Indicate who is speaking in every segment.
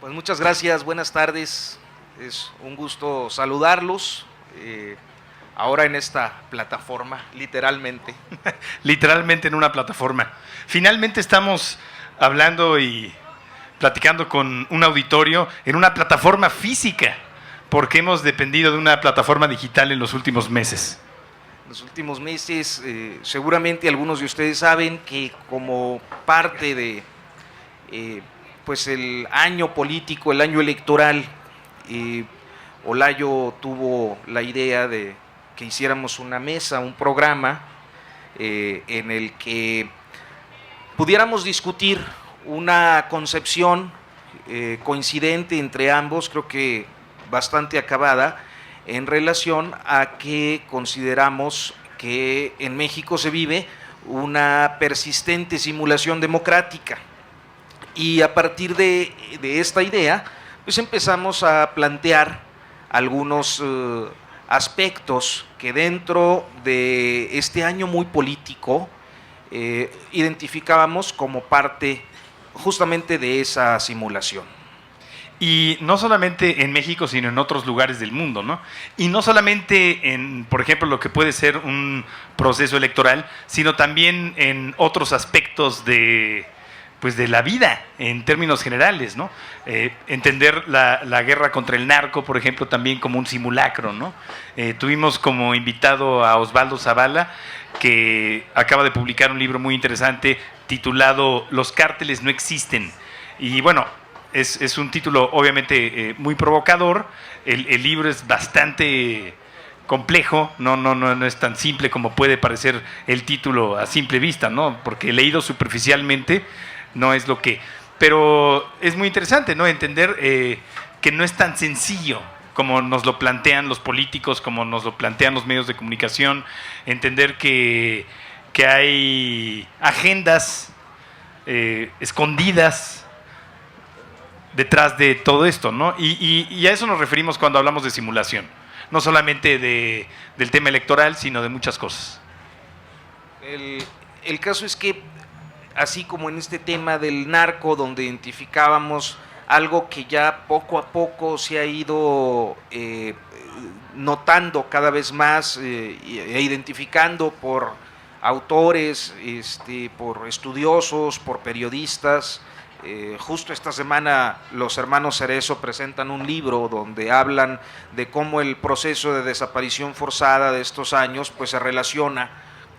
Speaker 1: Pues muchas gracias, buenas tardes. Es un gusto saludarlos ahora en esta plataforma, literalmente.
Speaker 2: Literalmente en una plataforma. Finalmente estamos hablando y platicando con un auditorio en una plataforma física, porque hemos dependido de una plataforma digital en los últimos meses.
Speaker 1: En los últimos meses, seguramente algunos de ustedes saben que como parte de pues el año político, el año electoral, Olayo tuvo la idea de que hiciéramos una mesa, un programa en el que pudiéramos discutir una concepción coincidente entre ambos, creo que bastante acabada, en relación a que consideramos que en México se vive una persistente simulación democrática. Y a partir de esta idea, pues empezamos a plantear algunos aspectos que dentro de este año muy político identificábamos como parte justamente de esa simulación.
Speaker 2: Y no solamente en México, sino en otros lugares del mundo, ¿no? Y no solamente en, por ejemplo, lo que puede ser un proceso electoral, sino también en otros aspectos de la vida, en términos generales, ¿no? Entender la guerra contra el narco, por ejemplo, también como un simulacro, ¿no? Tuvimos como invitado a Osvaldo Zavala, que acaba de publicar un libro muy interesante titulado Los cárteles no existen. Y bueno, es un título obviamente muy provocador. El libro es bastante complejo, no es tan simple como puede parecer el título a simple vista, ¿no? Porque leído superficialmente no es lo que... Pero es muy interesante, ¿no? Entender que no es tan sencillo como nos lo plantean los políticos, como nos lo plantean los medios de comunicación. Entender que hay agendas escondidas detrás de todo esto, ¿no? Y a eso nos referimos cuando hablamos de simulación. No solamente del tema electoral, sino de muchas cosas.
Speaker 1: El caso es que, así como en este tema del narco, donde identificábamos algo que ya poco a poco se ha ido notando cada vez más e identificando por autores, por estudiosos, por periodistas. Justo esta semana los hermanos Cerezo presentan un libro donde hablan de cómo el proceso de desaparición forzada de estos años pues se relaciona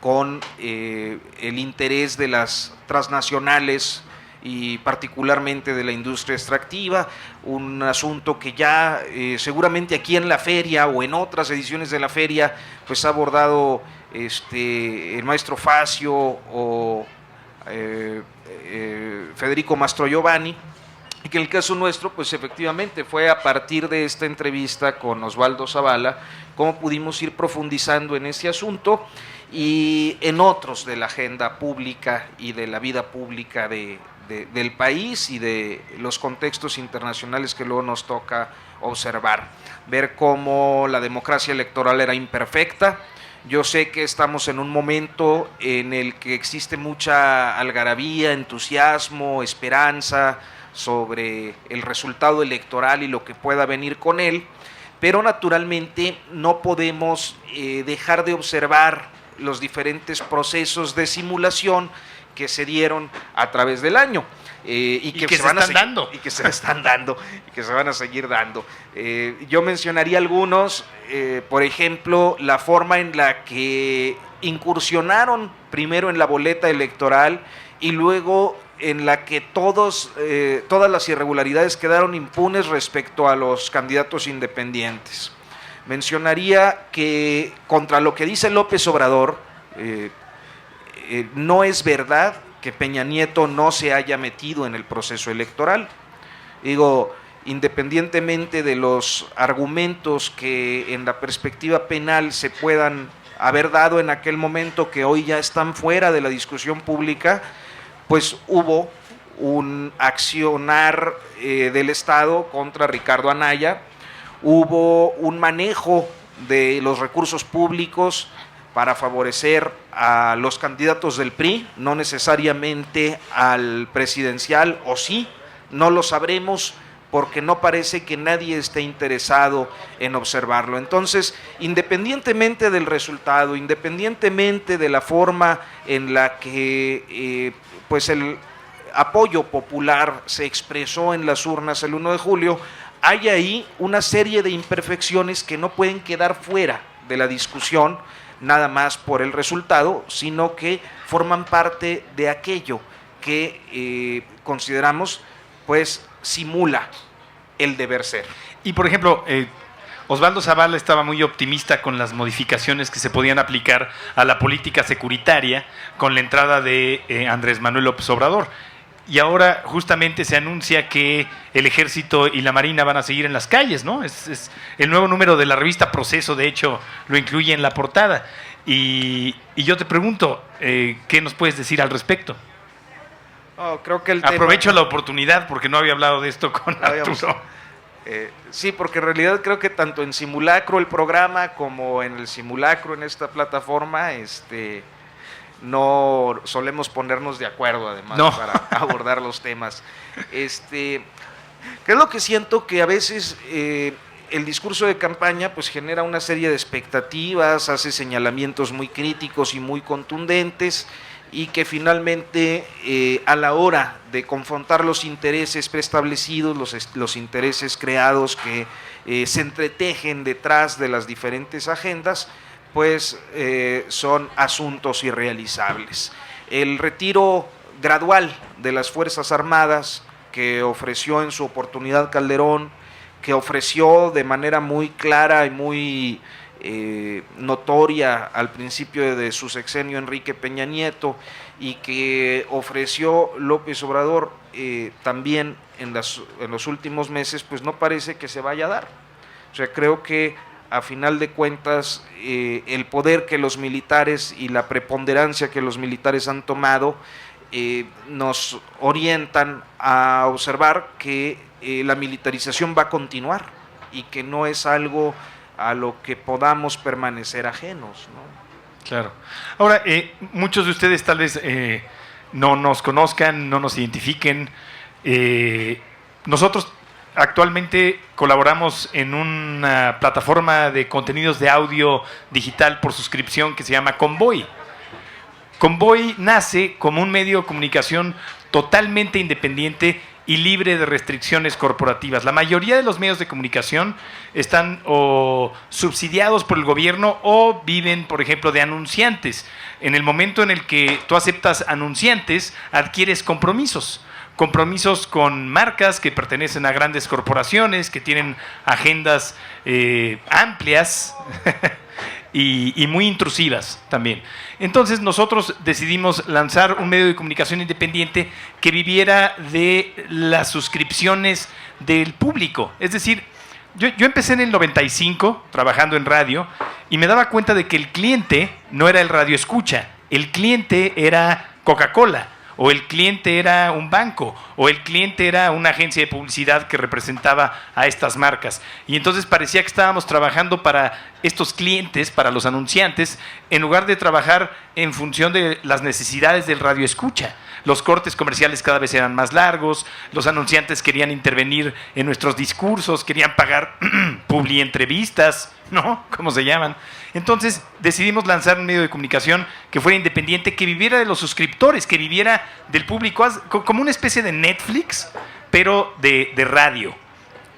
Speaker 1: con el interés de las transnacionales y particularmente de la industria extractiva, un asunto que ya seguramente aquí en la feria o en otras ediciones de la feria pues ha abordado el maestro Facio o Federico Mastrogiovanni, y que en el caso nuestro pues efectivamente fue a partir de esta entrevista con Osvaldo Zavala cómo pudimos ir profundizando en ese asunto y en otros de la agenda pública y de la vida pública del país y de los contextos internacionales que luego nos toca observar, ver cómo la democracia electoral era imperfecta. Yo sé que estamos en un momento en el que existe mucha algarabía, entusiasmo, esperanza sobre el resultado electoral y lo que pueda venir con él, pero naturalmente no podemos dejar de observar los diferentes procesos de simulación que se dieron a través del año y que se van a seguir dando y que se están dando y que se van a seguir dando. Yo mencionaría algunos, por ejemplo, la forma en la que incursionaron primero en la boleta electoral y luego en la que todas las irregularidades quedaron impunes respecto a los candidatos independientes. Mencionaría que contra lo que dice López Obrador, no es verdad que Peña Nieto no se haya metido en el proceso electoral. Digo, independientemente de los argumentos que en la perspectiva penal se puedan haber dado en aquel momento, que hoy ya están fuera de la discusión pública, pues hubo un accionar del Estado contra Ricardo Anaya, hubo un manejo de los recursos públicos para favorecer a los candidatos del PRI, no necesariamente al presidencial, o sí, no lo sabremos, porque no parece que nadie esté interesado en observarlo. Entonces, independientemente del resultado, independientemente de la forma en la que pues el apoyo popular se expresó en las urnas el 1 de julio, hay ahí una serie de imperfecciones que no pueden quedar fuera de la discusión nada más por el resultado, sino que forman parte de aquello que consideramos pues simula el deber ser.
Speaker 2: Y por ejemplo, Osvaldo Zavala estaba muy optimista con las modificaciones que se podían aplicar a la política securitaria con la entrada de Andrés Manuel López Obrador. Y ahora justamente se anuncia que el Ejército y la Marina van a seguir en las calles, ¿no? Es el nuevo número de la revista Proceso, de hecho, lo incluye en la portada. Y yo te pregunto, ¿qué nos puedes decir al respecto?
Speaker 1: Creo que
Speaker 2: aprovecho la oportunidad porque no había hablado de esto con Arturo.
Speaker 1: Sí, porque en realidad creo que tanto en Simulacro el programa como en el Simulacro en esta plataforma, no solemos ponernos de acuerdo además para abordar los temas. ¿Qué es lo que siento? Que a veces el discurso de campaña pues genera una serie de expectativas, hace señalamientos muy críticos y muy contundentes, y que finalmente a la hora de confrontar los intereses preestablecidos, los intereses creados que se entretejen detrás de las diferentes agendas, pues son asuntos irrealizables. El retiro gradual de las Fuerzas Armadas que ofreció en su oportunidad Calderón, que ofreció de manera muy clara y muy notoria al principio de su sexenio Enrique Peña Nieto, y que ofreció López Obrador también en los últimos meses, pues no parece que se vaya a dar. O sea, creo que a final de cuentas el poder que los militares y la preponderancia que los militares han tomado nos orientan a observar que la militarización va a continuar y que no es algo a lo que podamos permanecer ajenos, ¿no?
Speaker 2: Claro. Ahora, muchos de ustedes tal vez no nos conozcan, no nos identifiquen. Nosotros actualmente colaboramos en una plataforma de contenidos de audio digital por suscripción que se llama Convoy. Convoy nace como un medio de comunicación totalmente independiente y libre de restricciones corporativas. La mayoría de los medios de comunicación están o subsidiados por el gobierno o viven, por ejemplo, de anunciantes. En el momento en el que tú aceptas anunciantes, adquieres compromisos con marcas que pertenecen a grandes corporaciones, que tienen agendas amplias y muy intrusivas también. Entonces nosotros decidimos lanzar un medio de comunicación independiente que viviera de las suscripciones del público. Es decir, yo empecé en el 95 trabajando en radio y me daba cuenta de que el cliente no era el radio escucha, el cliente era Coca-Cola, o el cliente era un banco, o el cliente era una agencia de publicidad que representaba a estas marcas. Y entonces parecía que estábamos trabajando para estos clientes, para los anunciantes, en lugar de trabajar en función de las necesidades del radio escucha. Los cortes comerciales cada vez eran más largos, los anunciantes querían intervenir en nuestros discursos, querían pagar publientrevistas, ¿no? ¿Cómo se llaman? Entonces decidimos lanzar un medio de comunicación que fuera independiente, que viviera de los suscriptores, que viviera del público, como una especie de Netflix, pero de radio.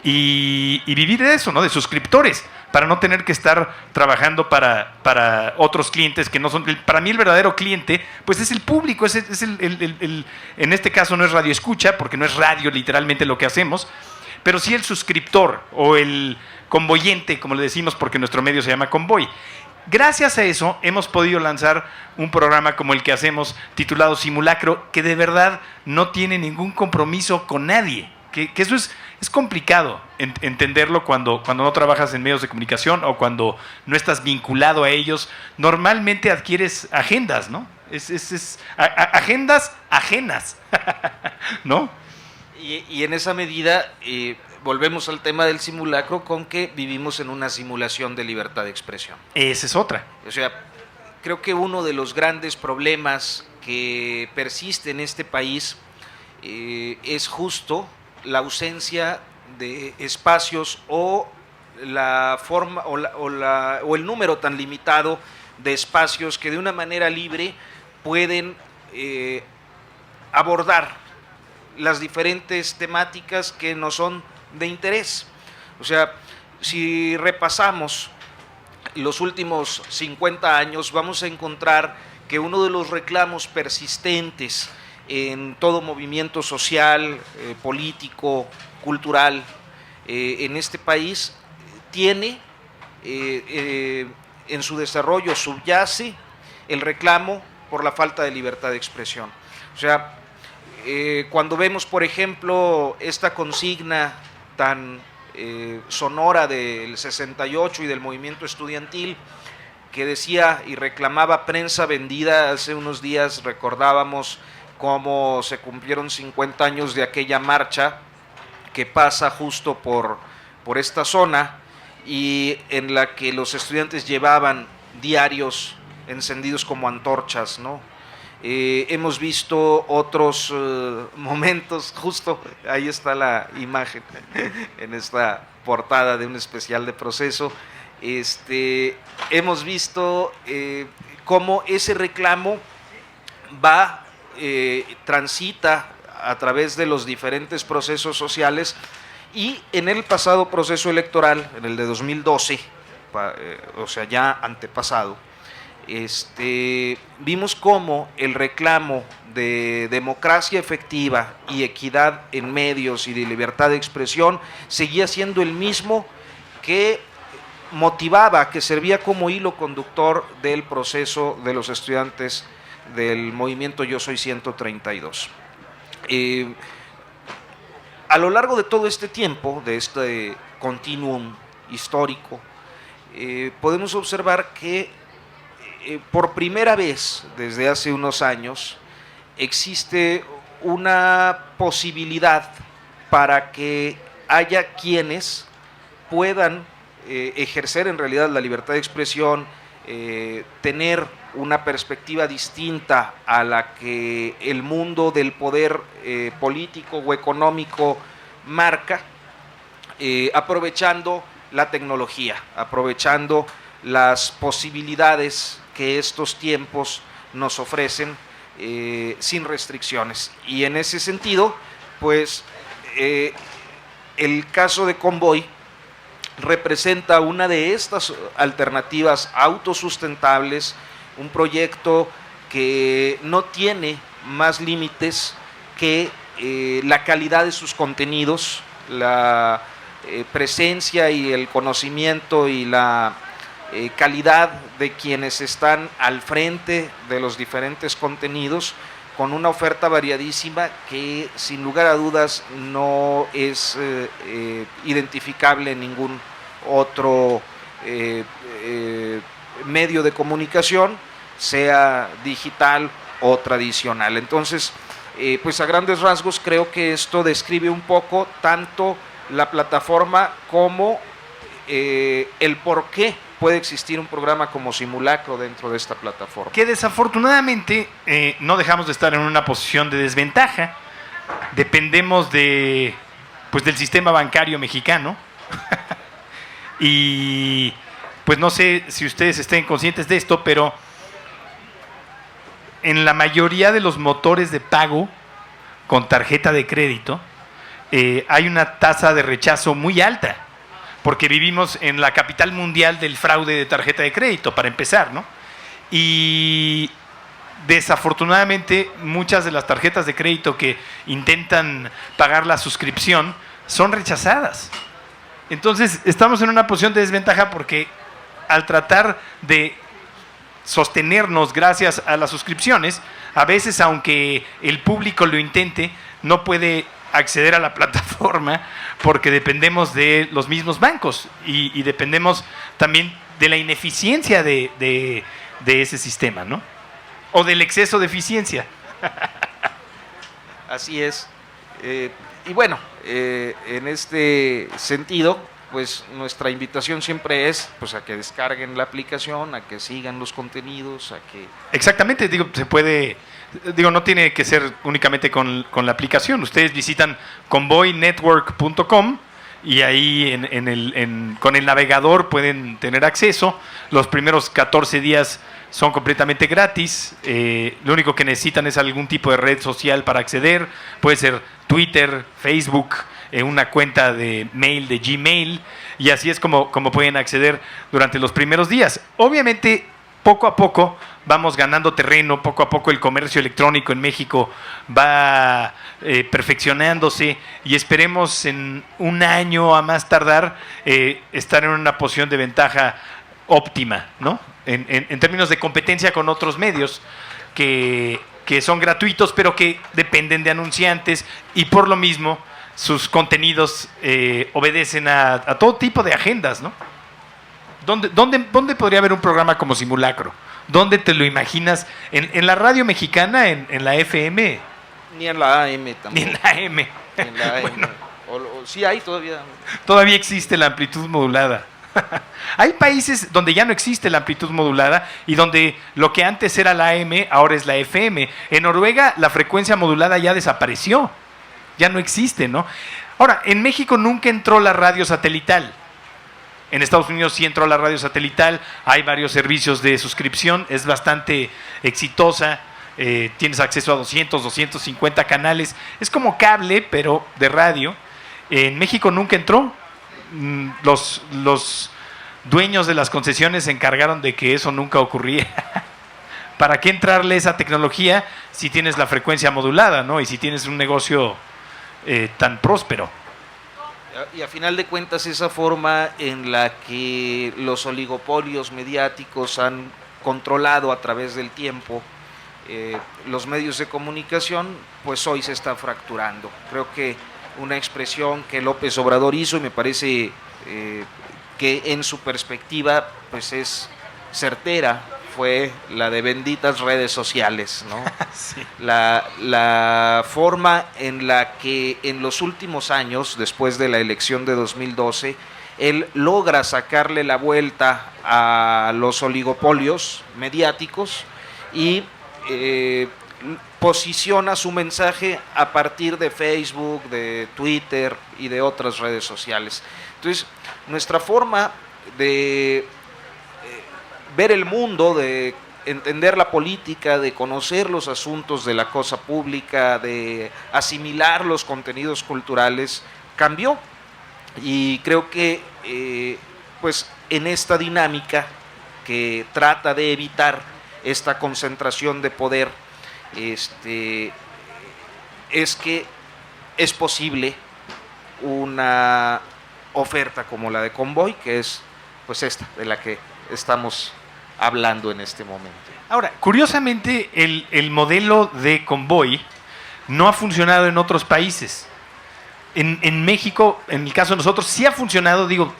Speaker 2: Y vivir de eso, ¿no? De suscriptores, para no tener que estar trabajando para otros clientes que no son. Para mí el verdadero cliente pues es el público, en este caso no es radio escucha, porque no es radio literalmente lo que hacemos, pero sí el suscriptor o el convoyente, como le decimos, porque nuestro medio se llama Convoy. Gracias a eso hemos podido lanzar un programa como el que hacemos, titulado Simulacro, que de verdad no tiene ningún compromiso con nadie. Que eso es complicado entenderlo cuando no trabajas en medios de comunicación o cuando no estás vinculado a ellos. Normalmente adquieres agendas, ¿no? Agendas ajenas, ¿no?
Speaker 1: Y en esa medida volvemos al tema del simulacro, con que vivimos en una simulación de libertad de expresión.
Speaker 2: Esa es otra.
Speaker 1: O sea, creo que uno de los grandes problemas que persiste en este país es justo la ausencia de espacios o la forma o el número tan limitado de espacios que de una manera libre pueden abordar las diferentes temáticas que nos son de interés. O sea, si repasamos los últimos 50 años, vamos a encontrar que uno de los reclamos persistentes en todo movimiento social, político, cultural en este país tiene en su desarrollo, subyace el reclamo por la falta de libertad de expresión. O sea, cuando vemos, por ejemplo, esta consigna tan sonora del 68 y del movimiento estudiantil, que decía y reclamaba prensa vendida, hace unos días recordábamos cómo se cumplieron 50 años de aquella marcha que pasa justo por esta zona y en la que los estudiantes llevaban diarios encendidos como antorchas, ¿no? Hemos visto otros momentos, justo ahí está la imagen en esta portada de un especial de Proceso. Hemos visto cómo ese reclamo transita a través de los diferentes procesos sociales y en el pasado proceso electoral, en el de 2012, o sea ya antepasado, vimos cómo el reclamo de democracia efectiva y equidad en medios y de libertad de expresión seguía siendo el mismo que motivaba, que servía como hilo conductor del proceso de los estudiantes del movimiento Yo Soy 132. A lo largo de todo este tiempo, de este continuum histórico, podemos observar que por primera vez desde hace unos años existe una posibilidad para que haya quienes puedan ejercer en realidad la libertad de expresión, tener una perspectiva distinta a la que el mundo del poder político o económico marca, aprovechando la tecnología, aprovechando las posibilidades que estos tiempos nos ofrecen sin restricciones. Y en ese sentido, pues el caso de Convoy representa una de estas alternativas autosustentables, un proyecto que no tiene más límites que la calidad de sus contenidos, la presencia y el conocimiento y la calidad de quienes están al frente de los diferentes contenidos, con una oferta variadísima que sin lugar a dudas no es identificable en ningún otro medio de comunicación, sea digital o tradicional. Entonces, pues a grandes rasgos creo que esto describe un poco tanto la plataforma como el por qué puede existir un programa como Simulacro dentro de esta plataforma.
Speaker 2: Que desafortunadamente no dejamos de estar en una posición de desventaja. Dependemos de, pues, del sistema bancario mexicano. Y pues no sé si ustedes estén conscientes de esto, pero en la mayoría de los motores de pago con tarjeta de crédito hay una tasa de rechazo muy alta, porque vivimos en la capital mundial del fraude de tarjeta de crédito, para empezar, ¿no? Y desafortunadamente muchas de las tarjetas de crédito que intentan pagar la suscripción son rechazadas. Entonces estamos en una posición de desventaja porque al tratar de sostenernos gracias a las suscripciones, a veces aunque el público lo intente, no puede acceder a la plataforma porque dependemos de los mismos bancos y dependemos también de la ineficiencia de ese sistema, ¿no? O del exceso de eficiencia.
Speaker 1: Así es. Y bueno, en este sentido, pues nuestra invitación siempre es pues a que descarguen la aplicación, a que sigan los contenidos, a que...
Speaker 2: Exactamente, digo, se puede, digo, no tiene que ser únicamente con la aplicación. Ustedes visitan convoynetwork.com y ahí con el navegador pueden tener acceso. Los primeros 14 días son completamente gratis. Lo único que necesitan es algún tipo de red social para acceder. Puede ser Twitter, Facebook, una cuenta de mail de Gmail, y así es como pueden acceder durante los primeros días. Obviamente, poco a poco vamos ganando terreno, poco a poco el comercio electrónico en México va perfeccionándose, y esperemos en un año a más tardar estar en una posición de ventaja óptima, ¿no? En términos de competencia con otros medios que son gratuitos, pero que dependen de anunciantes, y por lo mismo sus contenidos obedecen a todo tipo de agendas, ¿no? ¿Dónde podría haber un programa como Simulacro? ¿Dónde te lo imaginas? ¿En la radio mexicana, en la FM?
Speaker 1: Ni en la AM tampoco.
Speaker 2: Ni en la AM.
Speaker 1: En la AM.
Speaker 2: Bueno,
Speaker 1: sí hay todavía.
Speaker 2: todavía existe la amplitud modulada. Hay países donde ya no existe la amplitud modulada y donde lo que antes era la AM ahora es la FM. En Noruega la frecuencia modulada ya desapareció, ya no existe, ¿no? Ahora, en México nunca entró la radio satelital. En Estados Unidos sí entró la radio satelital, hay varios servicios de suscripción, es bastante exitosa, tienes acceso a 200, 250 canales, es como cable, pero de radio. En México nunca entró. Los dueños de las concesiones se encargaron de que eso nunca ocurría. ¿Para qué entrarle esa tecnología si tienes la frecuencia modulada, ¿no? Y si tienes un negocio tan próspero?
Speaker 1: Y a final de cuentas, esa forma en la que los oligopolios mediáticos han controlado a través del tiempo los medios de comunicación, pues hoy se está fracturando. Creo que una expresión que López Obrador hizo, y me parece que en su perspectiva pues es certera, fue la de benditas redes sociales, ¿no?
Speaker 2: Sí.
Speaker 1: La forma en la que en los últimos años, después de la elección de 2012, él logra sacarle la vuelta a los oligopolios mediáticos y posiciona su mensaje a partir de Facebook, de Twitter y de otras redes sociales. Entonces, nuestra forma de ver el mundo, de entender la política, de conocer los asuntos de la cosa pública, de asimilar los contenidos culturales, cambió. Y creo que pues en esta dinámica que trata de evitar esta concentración de poder, es que es posible una oferta como la de Convoy, que es pues esta de la que estamos hablando en este momento.
Speaker 2: Ahora, curiosamente, el modelo de Convoy no ha funcionado en otros países. En México, en el caso de nosotros, sí ha funcionado, digo,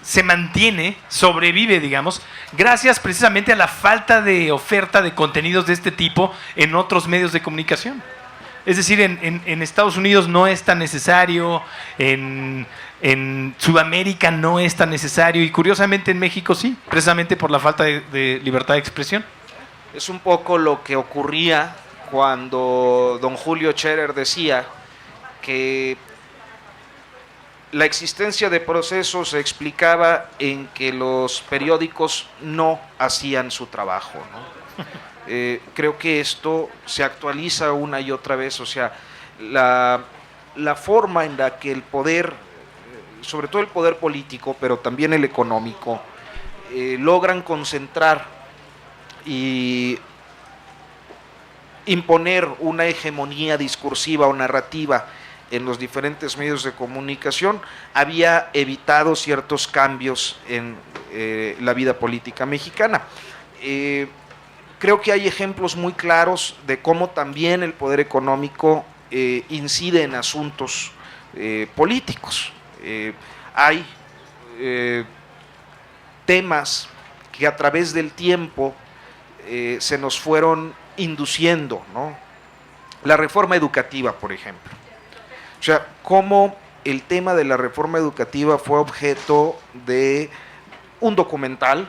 Speaker 2: se mantiene, sobrevive, digamos, gracias precisamente a la falta de oferta de contenidos de este tipo en otros medios de comunicación. Es decir, en Estados Unidos no es tan necesario, en Sudamérica no es tan necesario, y curiosamente en México sí, precisamente por la falta de libertad de expresión.
Speaker 1: Es un poco lo que ocurría cuando don Julio Scherer decía que la existencia de Proceso se explicaba en que los periódicos no hacían su trabajo, ¿no? Creo que esto se actualiza una y otra vez, o sea, la forma en la que el poder, sobre todo el poder político, pero también el económico, logran concentrar y imponer una hegemonía discursiva o narrativa en los diferentes medios de comunicación, había evitado ciertos cambios en la vida política mexicana. Creo que hay ejemplos muy claros de cómo también el poder económico incide en asuntos políticos. Hay temas que a través del tiempo se nos fueron induciendo, ¿no? La reforma educativa, por ejemplo. O sea, cómo el tema de la reforma educativa fue objeto de un documental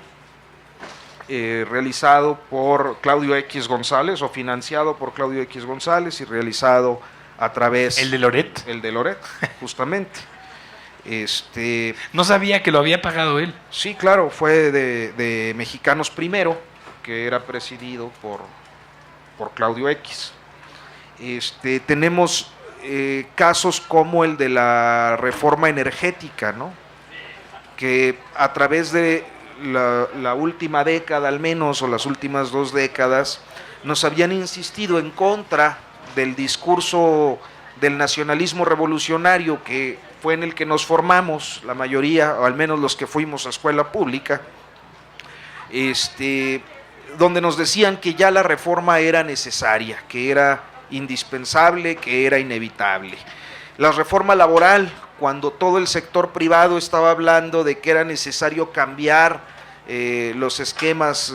Speaker 1: realizado por Claudio X González, o financiado por Claudio X González y realizado a través...
Speaker 2: ¿El de Loret?
Speaker 1: El de Loret, justamente.
Speaker 2: No sabía que lo había pagado él.
Speaker 1: Sí, claro, fue de Mexicanos Primero, que era presidido por Claudio X. Tenemos casos como el de la reforma energética, ¿no? Que a través de la última década al menos, o las últimas 2 décadas, nos habían insistido en contra del discurso del nacionalismo revolucionario, que fue en el que nos formamos la mayoría, o al menos los que fuimos a escuela pública, donde nos decían que ya la reforma era necesaria, que era indispensable, que era inevitable. La reforma laboral, cuando todo el sector privado estaba hablando de que era necesario cambiar los esquemas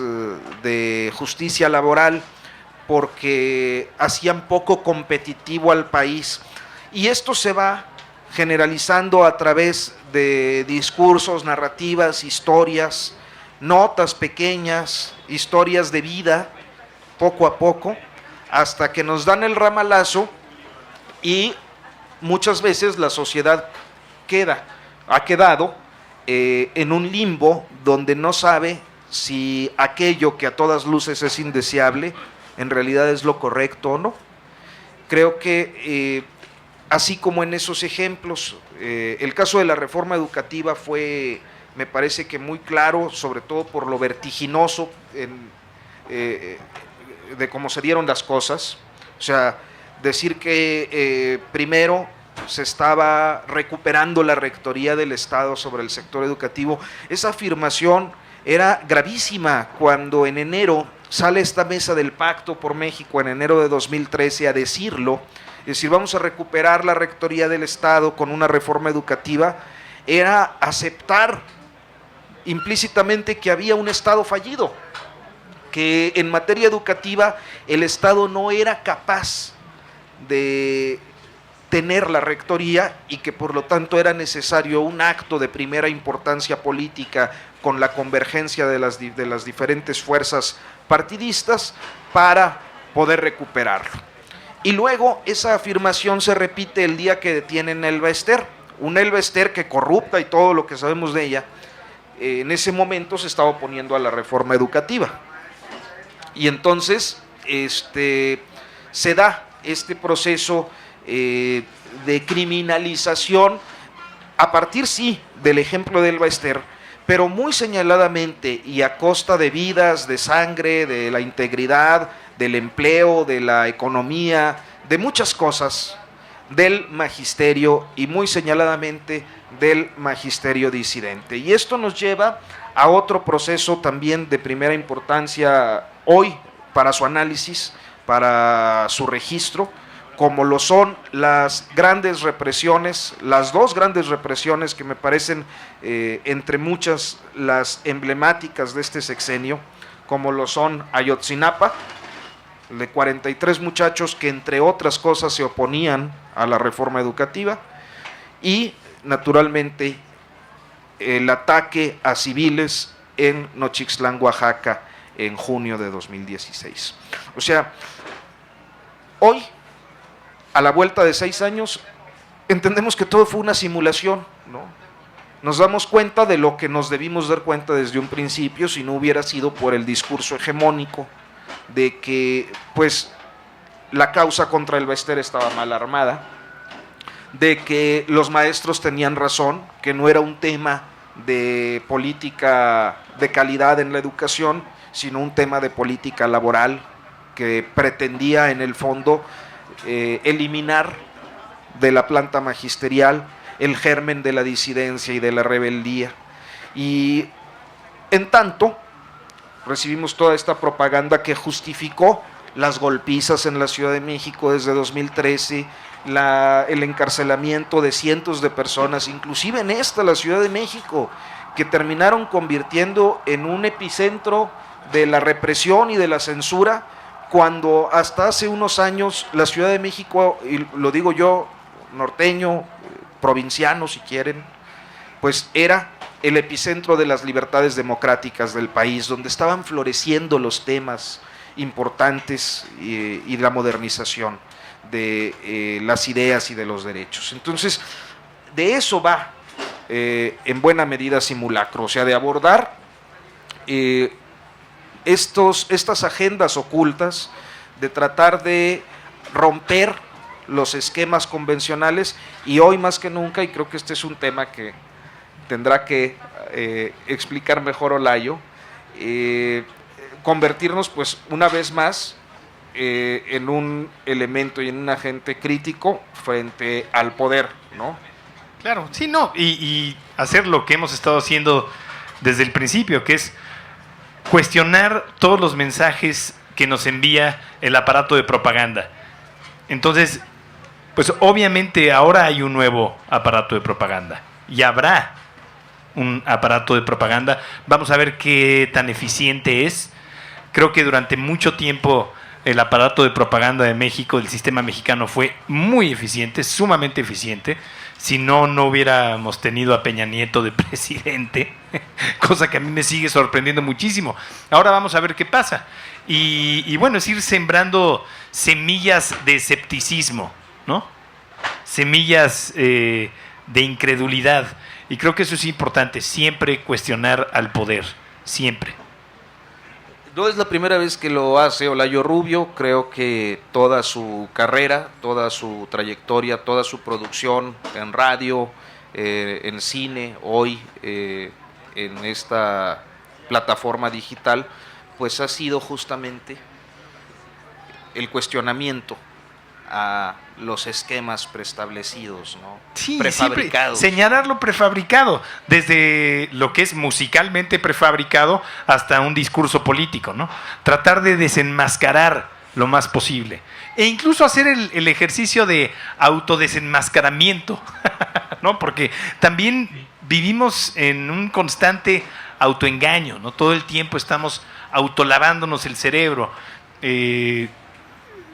Speaker 1: de justicia laboral porque hacían poco competitivo al país. Y esto se va generalizando a través de discursos, narrativas, historias, notas pequeñas, historias de vida, poco a poco, hasta que nos dan el ramalazo y muchas veces la sociedad ha quedado en un limbo donde no sabe si aquello que a todas luces es indeseable en realidad es lo correcto o no. Creo que así como en esos ejemplos, el caso de la reforma educativa fue, me parece que muy claro, sobre todo por lo vertiginoso de cómo se dieron las cosas. O sea, decir que primero se estaba recuperando la rectoría del Estado sobre el sector educativo, esa afirmación era gravísima cuando en enero sale esta mesa del Pacto por México, en enero de 2013, a decirlo, es decir, vamos a recuperar la rectoría del Estado con una reforma educativa, era aceptar implícitamente que había un Estado fallido, que en materia educativa el Estado no era capaz de tener la rectoría y que por lo tanto era necesario un acto de primera importancia política con la convergencia de las diferentes fuerzas partidistas para poder recuperarlo. Y luego esa afirmación se repite el día que detienen a Elba Ester, una Elba Ester que corrupta y todo lo que sabemos de ella, en ese momento se estaba oponiendo a la reforma educativa. Y entonces se da este proceso de criminalización a partir, sí, del ejemplo de Elba Ester, pero muy señaladamente y a costa de vidas, de sangre, de la integridad, del empleo, de la economía, de muchas cosas, del magisterio y muy señaladamente del magisterio disidente. Y esto nos lleva a otro proceso también de primera importancia hoy para su análisis, para su registro, como lo son las grandes represiones, las 2 grandes represiones que me parecen entre muchas las emblemáticas de este sexenio, como lo son Ayotzinapa, de 43 muchachos que entre otras cosas se oponían a la reforma educativa, y naturalmente el ataque a civiles en Nochixtlán, Oaxaca, en junio de 2016. O sea, hoy, a la vuelta de 6 años, entendemos que todo fue una simulación, ¿no? Nos damos cuenta de lo que nos debimos dar cuenta desde un principio, si no hubiera sido por el discurso hegemónico de que, pues, la causa contra Elba Ester estaba mal armada, de que los maestros tenían razón, que no era un tema de política de calidad en la educación, sino un tema de política laboral que pretendía en el fondo eliminar de la planta magisterial el germen de la disidencia y de la rebeldía. Y en tanto recibimos toda esta propaganda que justificó las golpizas en la Ciudad de México desde 2013, el encarcelamiento de cientos de personas, inclusive en la Ciudad de México, que terminaron convirtiendo en un epicentro de la represión y de la censura, cuando hasta hace unos años la Ciudad de México, y lo digo yo, norteño, provinciano si quieren, pues era el epicentro de las libertades democráticas del país, donde estaban floreciendo los temas importantes y la modernización de las ideas y de los derechos. Entonces, de eso va en buena medida simulacro, o sea, de abordar estas agendas ocultas, de tratar de romper los esquemas convencionales, y hoy más que nunca, y creo que este es un tema que tendrá que explicar mejor Olayo, convertirnos pues una vez más en un elemento y en un agente crítico frente al poder, ¿no?
Speaker 2: Claro, sí, no, y hacer lo que hemos estado haciendo desde el principio, que es cuestionar todos los mensajes que nos envía el aparato de propaganda. Entonces, pues obviamente ahora hay un nuevo aparato de propaganda y habrá un aparato de propaganda. Vamos a ver qué tan eficiente es. Creo que durante mucho tiempo el aparato de propaganda de México, del sistema mexicano, fue muy eficiente, sumamente eficiente. Si no, no hubiéramos tenido a Peña Nieto de presidente, cosa que a mí me sigue sorprendiendo muchísimo. Ahora vamos a ver qué pasa. Y bueno, es ir sembrando semillas de escepticismo, ¿no? Semillas de incredulidad. Y creo que eso es importante, siempre cuestionar al poder, siempre.
Speaker 1: No es la primera vez que lo hace Olayo Rubio, creo que toda su carrera, toda su trayectoria, toda su producción en radio, en cine, hoy en esta plataforma digital, pues ha sido justamente el cuestionamiento a los esquemas preestablecidos, ¿no?
Speaker 2: Sí,
Speaker 1: prefabricados.
Speaker 2: Señalar lo prefabricado, desde lo que es musicalmente prefabricado hasta un discurso político, ¿no? Tratar de desenmascarar lo más posible. E incluso hacer el ejercicio de autodesenmascaramiento, ¿no? Porque también vivimos en un constante autoengaño, ¿no? Todo el tiempo estamos autolavándonos el cerebro.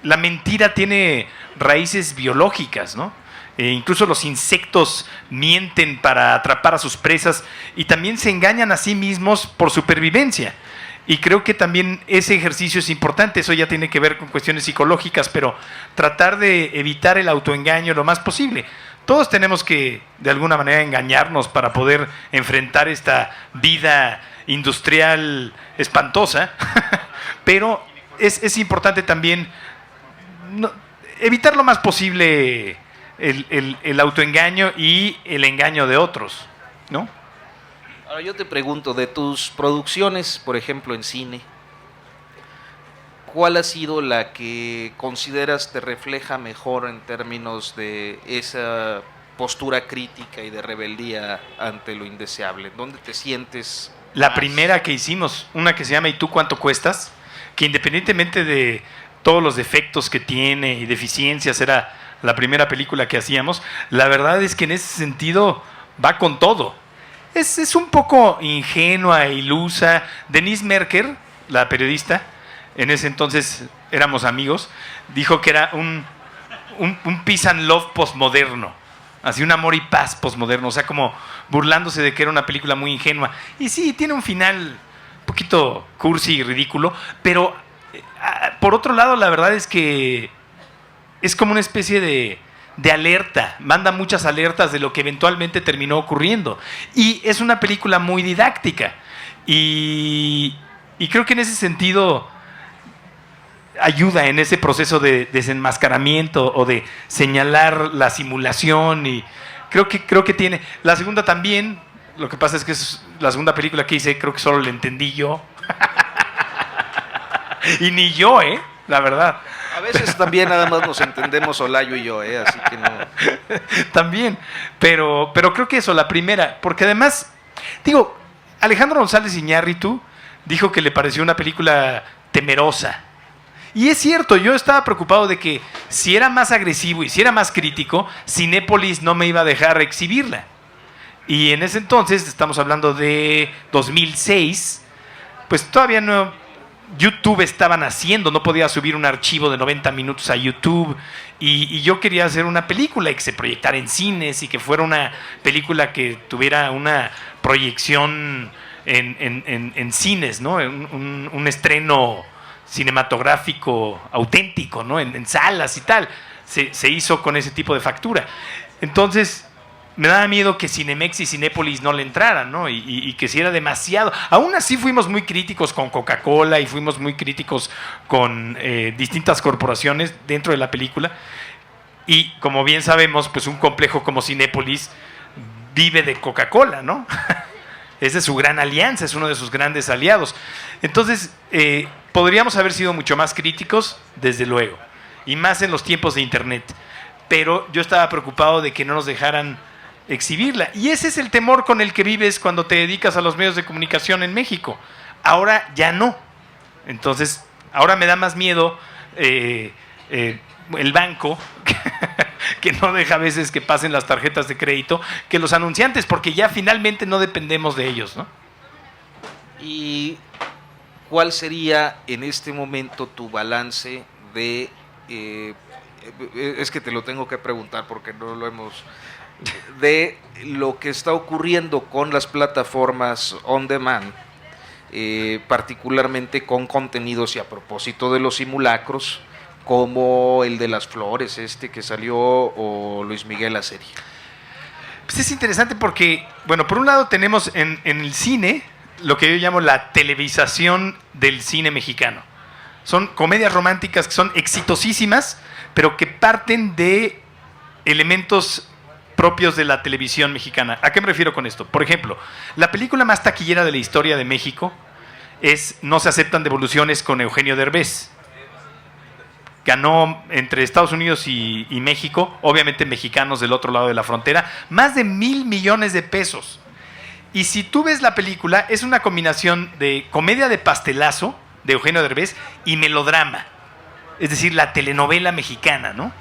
Speaker 2: La mentira tiene raíces biológicas, ¿no? Incluso los insectos mienten para atrapar a sus presas y también se engañan a sí mismos por supervivencia. Y creo que también ese ejercicio es importante, eso ya tiene que ver con cuestiones psicológicas, pero tratar de evitar el autoengaño lo más posible. Todos tenemos que, de alguna manera, engañarnos para poder enfrentar esta vida industrial espantosa, pero es importante también evitar lo más posible el autoengaño y el engaño de otros, ¿no?
Speaker 1: Ahora yo te pregunto, de tus producciones, por ejemplo, en cine, ¿cuál ha sido la que consideras te refleja mejor en términos de esa postura crítica y de rebeldía ante lo indeseable? ¿Dónde te sientes?
Speaker 2: La primera que hicimos, una que se llama ¿Y tú cuánto cuestas?, que independientemente de todos los defectos que tiene y deficiencias, era la primera película que hacíamos. La verdad es que en ese sentido va con todo. Es un poco ingenua e ilusa. Denise Merker, la periodista, en ese entonces éramos amigos, dijo que era un peace and love postmoderno, así un amor y paz postmoderno, o sea, como burlándose de que era una película muy ingenua. Y sí, tiene un final un poquito cursi y ridículo, pero por otro lado, la verdad es que es como una especie de alerta, manda muchas alertas de lo que eventualmente terminó ocurriendo. Y es una película muy didáctica. Y creo que en ese sentido ayuda en ese proceso de desenmascaramiento o de señalar la simulación. Y creo que tiene. La segunda también, lo que pasa es que es la segunda película que hice, creo que solo la entendí yo. Y ni yo, la verdad.
Speaker 1: A veces también nada más nos entendemos Olayo y yo, así que no.
Speaker 2: También, pero creo que eso, la primera, porque además, digo, Alejandro González Iñárritu dijo que le pareció una película temerosa. Y es cierto, yo estaba preocupado de que si era más agresivo y si era más crítico, Cinépolis no me iba a dejar exhibirla. Y en ese entonces, estamos hablando de 2006, pues todavía no... YouTube estaba naciendo, no podía subir un archivo de 90 minutos a YouTube y yo quería hacer una película y que se proyectara en cines y que fuera una película que tuviera una proyección en cines, ¿no? Un estreno cinematográfico auténtico, ¿no? En salas y tal. Se hizo con ese tipo de factura. Entonces, me daba miedo que Cinemex y Cinépolis no le entraran, ¿no? Y que si era demasiado. Aún así fuimos muy críticos con Coca-Cola y fuimos muy críticos con distintas corporaciones dentro de la película. Y como bien sabemos, pues un complejo como Cinépolis vive de Coca-Cola, ¿no? Esa es su gran alianza, es uno de sus grandes aliados. Entonces, podríamos haber sido mucho más críticos, desde luego, y más en los tiempos de Internet. Pero yo estaba preocupado de que no nos dejaran exhibirla. Y ese es el temor con el que vives cuando te dedicas a los medios de comunicación en México. Ahora ya no. Entonces, ahora me da más miedo el banco, que no deja a veces que pasen las tarjetas de crédito, que los anunciantes, porque ya finalmente no dependemos de ellos, ¿no?
Speaker 1: ¿Y cuál sería en este momento tu balance de... es que te lo tengo que preguntar porque no lo hemos... de lo que está ocurriendo con las plataformas on demand, particularmente con contenidos, y a propósito de los simulacros, como el de las flores que salió, o Luis Miguel la serie?
Speaker 2: Pues es interesante porque, bueno, por un lado tenemos en el cine lo que yo llamo la televisación del cine mexicano. Son comedias románticas que son exitosísimas, pero que parten de elementos propios de la televisión mexicana. ¿A qué me refiero con esto? Por ejemplo, la película más taquillera de la historia de México es No se aceptan devoluciones, con Eugenio Derbez. Ganó entre Estados Unidos y México, obviamente mexicanos del otro lado de la frontera, más de 1,000 millones de pesos. Y si tú ves la película, es una combinación de comedia de pastelazo de Eugenio Derbez y melodrama, es decir, la telenovela mexicana, ¿no?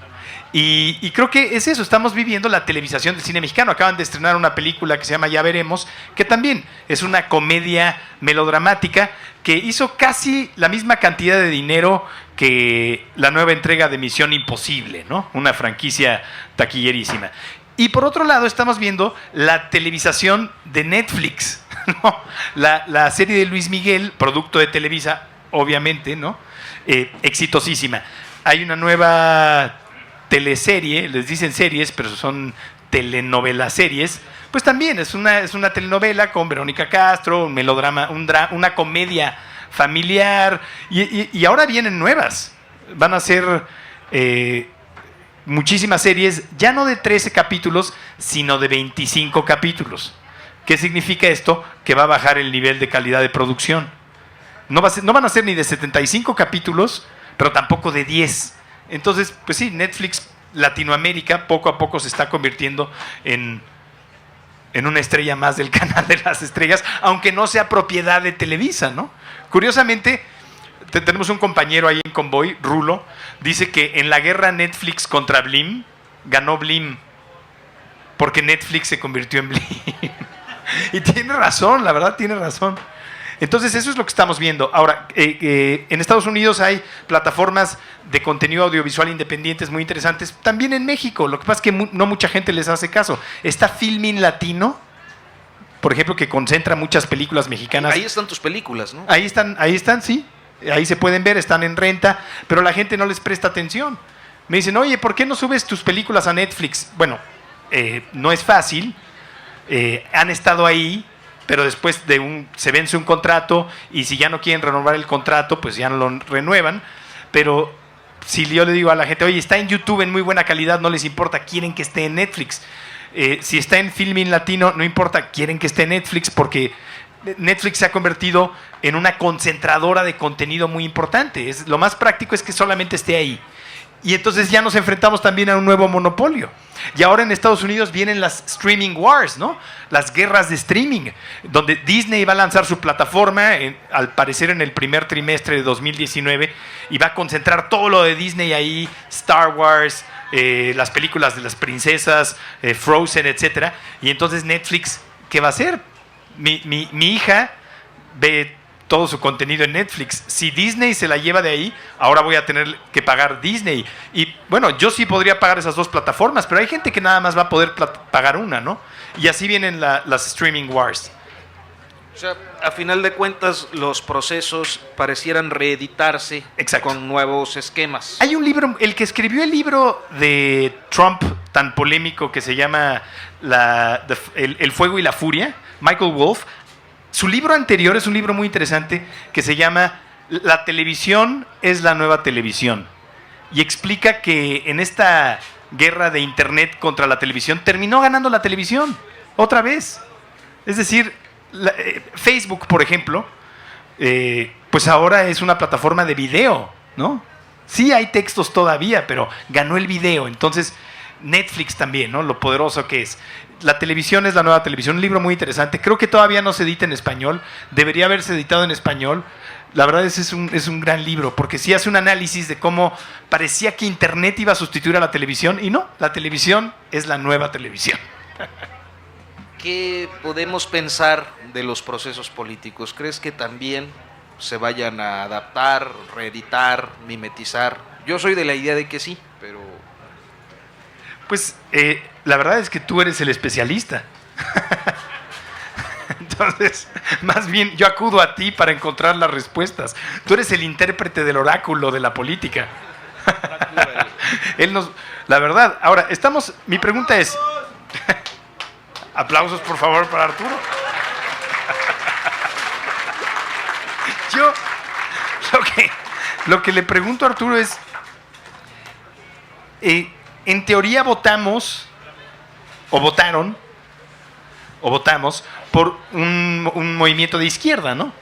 Speaker 2: Y creo que es eso, estamos viviendo la televisación del cine mexicano. Acaban de estrenar una película que se llama Ya Veremos, que también es una comedia melodramática que hizo casi la misma cantidad de dinero que la nueva entrega de Misión Imposible, ¿no? Una franquicia taquillerísima. Y por otro lado estamos viendo la televisación de Netflix, ¿no? La serie de Luis Miguel, producto de Televisa, obviamente, ¿no? Exitosísima. Hay una nueva teleserie, les dicen series, pero son telenovelas series, pues también es una telenovela con Verónica Castro, un melodrama, una comedia familiar, y ahora vienen nuevas. Van a ser muchísimas series, ya no de 13 capítulos, sino de 25 capítulos. ¿Qué significa esto? Que va a bajar el nivel de calidad de producción. No van a ser ni de 75 capítulos, pero tampoco de 10. Entonces, pues sí, Netflix Latinoamérica poco a poco se está convirtiendo en una estrella más del canal de las estrellas, aunque no sea propiedad de Televisa, ¿no? Curiosamente, tenemos un compañero ahí en Convoy, Rulo, dice que en la guerra Netflix contra Blim, ganó Blim, porque Netflix se convirtió en Blim. Y tiene razón, la verdad tiene razón. Entonces eso es lo que estamos viendo. Ahora, en Estados Unidos hay plataformas de contenido audiovisual independientes muy interesantes, también en México. Lo que pasa es que no mucha gente les hace caso. Está Filmin Latino, por ejemplo, que concentra muchas películas mexicanas.
Speaker 1: Ahí están tus películas, ¿no?
Speaker 2: Ahí están, sí. Ahí se pueden ver, están en renta, pero la gente no les presta atención. Me dicen, oye, ¿por qué no subes tus películas a Netflix? Bueno, no es fácil. Han estado ahí, pero después se vence un contrato, y si ya no quieren renovar el contrato, pues ya no lo renuevan. Pero si yo le digo a la gente, oye, está en YouTube en muy buena calidad, no les importa, quieren que esté en Netflix. Si está en Filmin Latino, no importa, quieren que esté en Netflix, porque Netflix se ha convertido en una concentradora de contenido muy importante. Lo más práctico es que solamente esté ahí. Y entonces ya nos enfrentamos también a un nuevo monopolio. Y ahora en Estados Unidos vienen las streaming wars, ¿no? Las guerras de streaming, donde Disney va a lanzar su plataforma, al parecer en el primer trimestre de 2019, y va a concentrar todo lo de Disney ahí, Star Wars, las películas de las princesas, Frozen, etc. Y entonces Netflix, ¿qué va a hacer? Mi hija ve todo su contenido en Netflix. Si Disney se la lleva de ahí, ahora voy a tener que pagar Disney. Y bueno, yo sí podría pagar esas dos plataformas, pero hay gente que nada más va a poder pagar una, ¿no? Y así vienen las streaming wars.
Speaker 1: O sea, a final de cuentas, los procesos parecieran reeditarse.
Speaker 2: Exacto.
Speaker 1: Con nuevos esquemas.
Speaker 2: Hay un libro, el que escribió el libro de Trump tan polémico que se llama El fuego y la furia, Michael Wolff. Su libro anterior es un libro muy interesante que se llama La televisión es la nueva televisión. Y explica que en esta guerra de internet contra la televisión terminó ganando la televisión otra vez. Es decir, Facebook, por ejemplo, pues ahora es una plataforma de video, ¿no? Sí hay textos todavía, pero ganó el video. Entonces, Netflix también, ¿no? Lo poderoso que es. La televisión es la nueva televisión. Un libro muy interesante. Creo que todavía no se edita en español. Debería haberse editado en español. La verdad es un gran libro, porque sí hace un análisis de cómo parecía que Internet iba a sustituir a la televisión, y no, la televisión es la nueva televisión.
Speaker 1: ¿Qué podemos pensar de los procesos políticos? ¿Crees que también se vayan a adaptar, reeditar, mimetizar? Yo soy de la idea de que sí, pero...
Speaker 2: Pues la verdad es que tú eres el especialista. Entonces, más bien yo acudo a ti para encontrar las respuestas. Tú eres el intérprete del oráculo de la política. La verdad, ahora, mi pregunta es... Aplausos, por favor, para Arturo. Yo lo que le pregunto a Arturo es, en teoría votamos, o votaron, o votamos por un movimiento de izquierda, ¿no?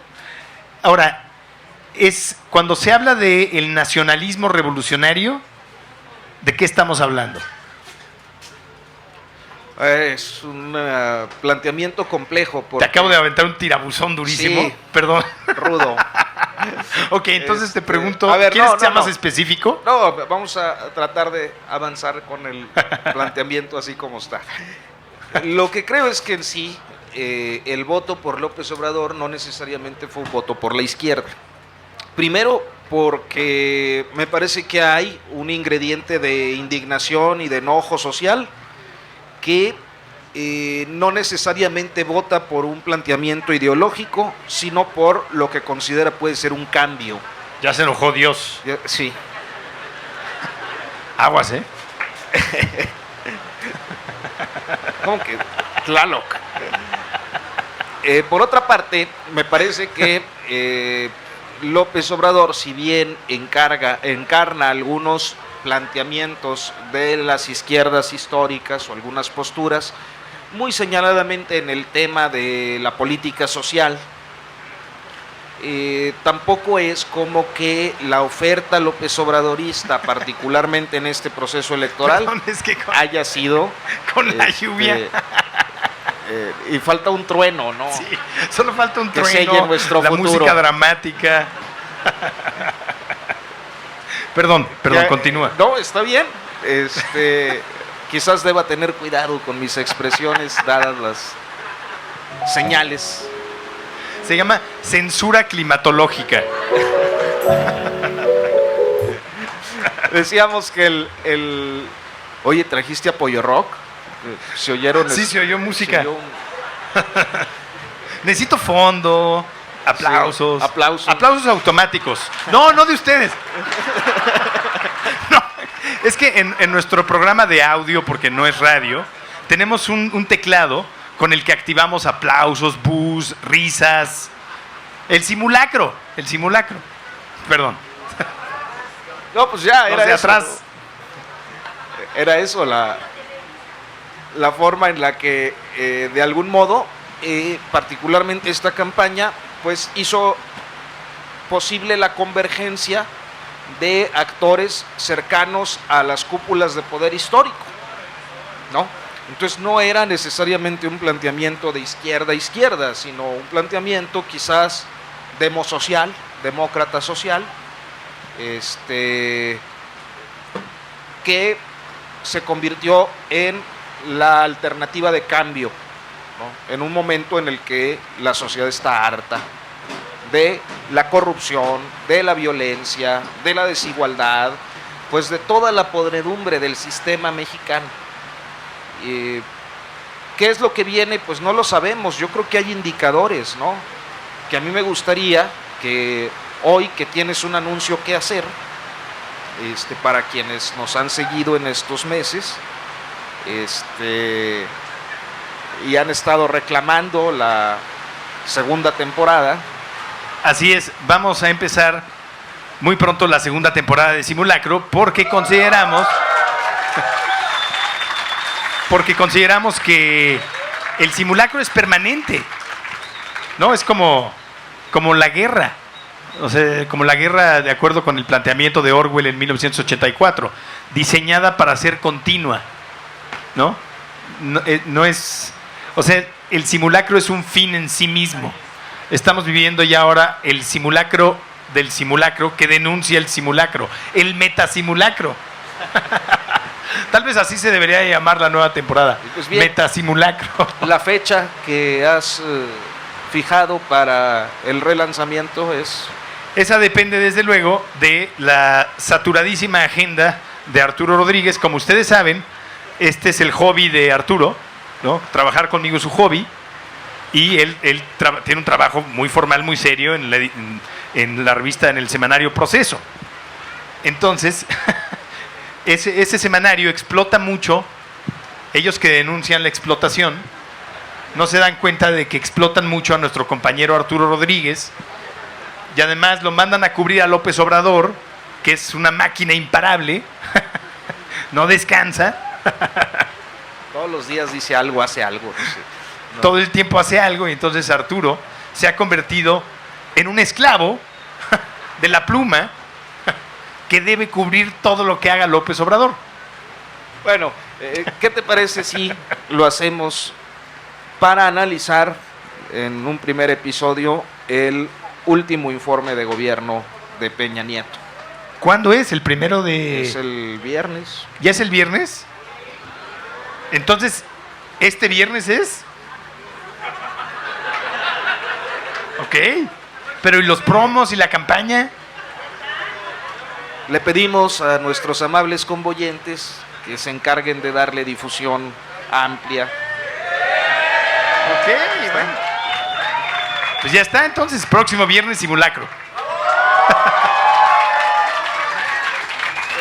Speaker 2: Ahora, cuando se habla del nacionalismo revolucionario, ¿de qué estamos hablando?
Speaker 1: Es un planteamiento complejo.
Speaker 2: Te acabo de aventar un tirabuzón durísimo.
Speaker 1: Sí,
Speaker 2: perdón.
Speaker 1: rudo.
Speaker 2: Ok, entonces te pregunto,
Speaker 1: a ver,
Speaker 2: ¿quieres
Speaker 1: no,
Speaker 2: que sea
Speaker 1: no,
Speaker 2: más
Speaker 1: no.
Speaker 2: específico?
Speaker 1: No, vamos a tratar de avanzar con el planteamiento así como está. Lo que creo es que en sí el voto por López Obrador no necesariamente fue un voto por la izquierda. Primero, porque me parece que hay un ingrediente de indignación y de enojo social que no necesariamente vota por un planteamiento ideológico, sino por lo que considera puede ser un cambio.
Speaker 2: Ya se enojó Dios.
Speaker 1: Sí.
Speaker 2: Aguas, ¿eh?
Speaker 1: ¿Cómo que Tlaloc? Por otra parte, me parece que López Obrador, si bien encarna algunos planteamientos de las izquierdas históricas o algunas posturas, muy señaladamente en el tema de la política social, tampoco es como que la oferta López Obradorista, particularmente en este proceso electoral,
Speaker 2: Perdón, es que
Speaker 1: haya sido...
Speaker 2: con la lluvia.
Speaker 1: Y falta un trueno, ¿no?
Speaker 2: Sí, solo falta un
Speaker 1: Que
Speaker 2: trueno,
Speaker 1: selle nuestro
Speaker 2: la
Speaker 1: futuro.
Speaker 2: música dramática. Perdón,
Speaker 1: Ya,
Speaker 2: continúa.
Speaker 1: No, está bien. Quizás deba tener cuidado con mis expresiones dadas las señales.
Speaker 2: Se llama censura climatológica.
Speaker 1: Decíamos que Oye, ¿trajiste a Pollo Rock? ¿Se oyeron?
Speaker 2: Sí, se oyó música.
Speaker 1: Se oyó
Speaker 2: Necesito fondo, aplausos.
Speaker 1: Sí, aplausos.
Speaker 2: Aplausos automáticos. No de ustedes. No, es que en nuestro programa de audio, porque no es radio, tenemos un teclado con el que activamos aplausos, bus, risas. El simulacro. Perdón.
Speaker 1: No, pues ya,
Speaker 2: Los de atrás.
Speaker 1: Era eso, la forma en la que, de algún modo, particularmente esta campaña, pues hizo posible la convergencia de actores cercanos a las cúpulas de poder histórico, ¿no? Entonces no era necesariamente un planteamiento de izquierda a izquierda, sino un planteamiento quizás demosocial, demócrata social, que se convirtió en la alternativa de cambio, ¿no? En un momento en el que la sociedad está harta de la corrupción, de la violencia, de la desigualdad, pues de toda la podredumbre del sistema mexicano. ¿Qué es lo que viene? Pues no lo sabemos. Yo creo que hay indicadores, ¿no? Que a mí me gustaría que hoy que tienes un anuncio que hacer, para quienes nos han seguido en estos meses, y han estado reclamando la segunda temporada.
Speaker 2: Así es, vamos a empezar muy pronto la segunda temporada de Simulacro porque consideramos que el simulacro es permanente, ¿no? Es como la guerra, o sea, como la guerra de acuerdo con el planteamiento de Orwell en 1984, diseñada para ser continua, ¿no? No es, o sea, el simulacro es un fin en sí mismo. Estamos viviendo ya ahora el simulacro del simulacro que denuncia el simulacro, el metasimulacro. Tal vez así se debería llamar la nueva temporada,
Speaker 1: pues bien,
Speaker 2: metasimulacro.
Speaker 1: La fecha que has fijado para el relanzamiento es...
Speaker 2: Esa depende desde luego de la saturadísima agenda de Arturo Rodríguez. Como ustedes saben, este es el hobby de Arturo, ¿no? Trabajar conmigo es su hobby. Y él tiene un trabajo muy formal, muy serio en la revista, en el semanario Proceso. Entonces, ese semanario explota mucho. Ellos que denuncian la explotación no se dan cuenta de que explotan mucho a nuestro compañero Arturo Rodríguez. Y además lo mandan a cubrir a López Obrador, que es una máquina imparable. No descansa.
Speaker 1: Todos los días dice algo, hace algo. No sé. No.
Speaker 2: Todo el tiempo hace algo, y entonces Arturo se ha convertido en un esclavo de la pluma que debe cubrir todo lo que haga López Obrador.
Speaker 1: Bueno, ¿qué te parece si lo hacemos para analizar en un primer episodio el último informe de gobierno de Peña Nieto?
Speaker 2: ¿Cuándo es? ¿El primero de...?
Speaker 1: Es el viernes.
Speaker 2: ¿Ya es el viernes? Entonces, ¿este viernes es? Ok, pero ¿y los promos y la campaña?
Speaker 1: Le pedimos a nuestros amables convoyentes que se encarguen de darle difusión amplia.
Speaker 2: Ok, bueno. Pues ya está, entonces, próximo viernes simulacro.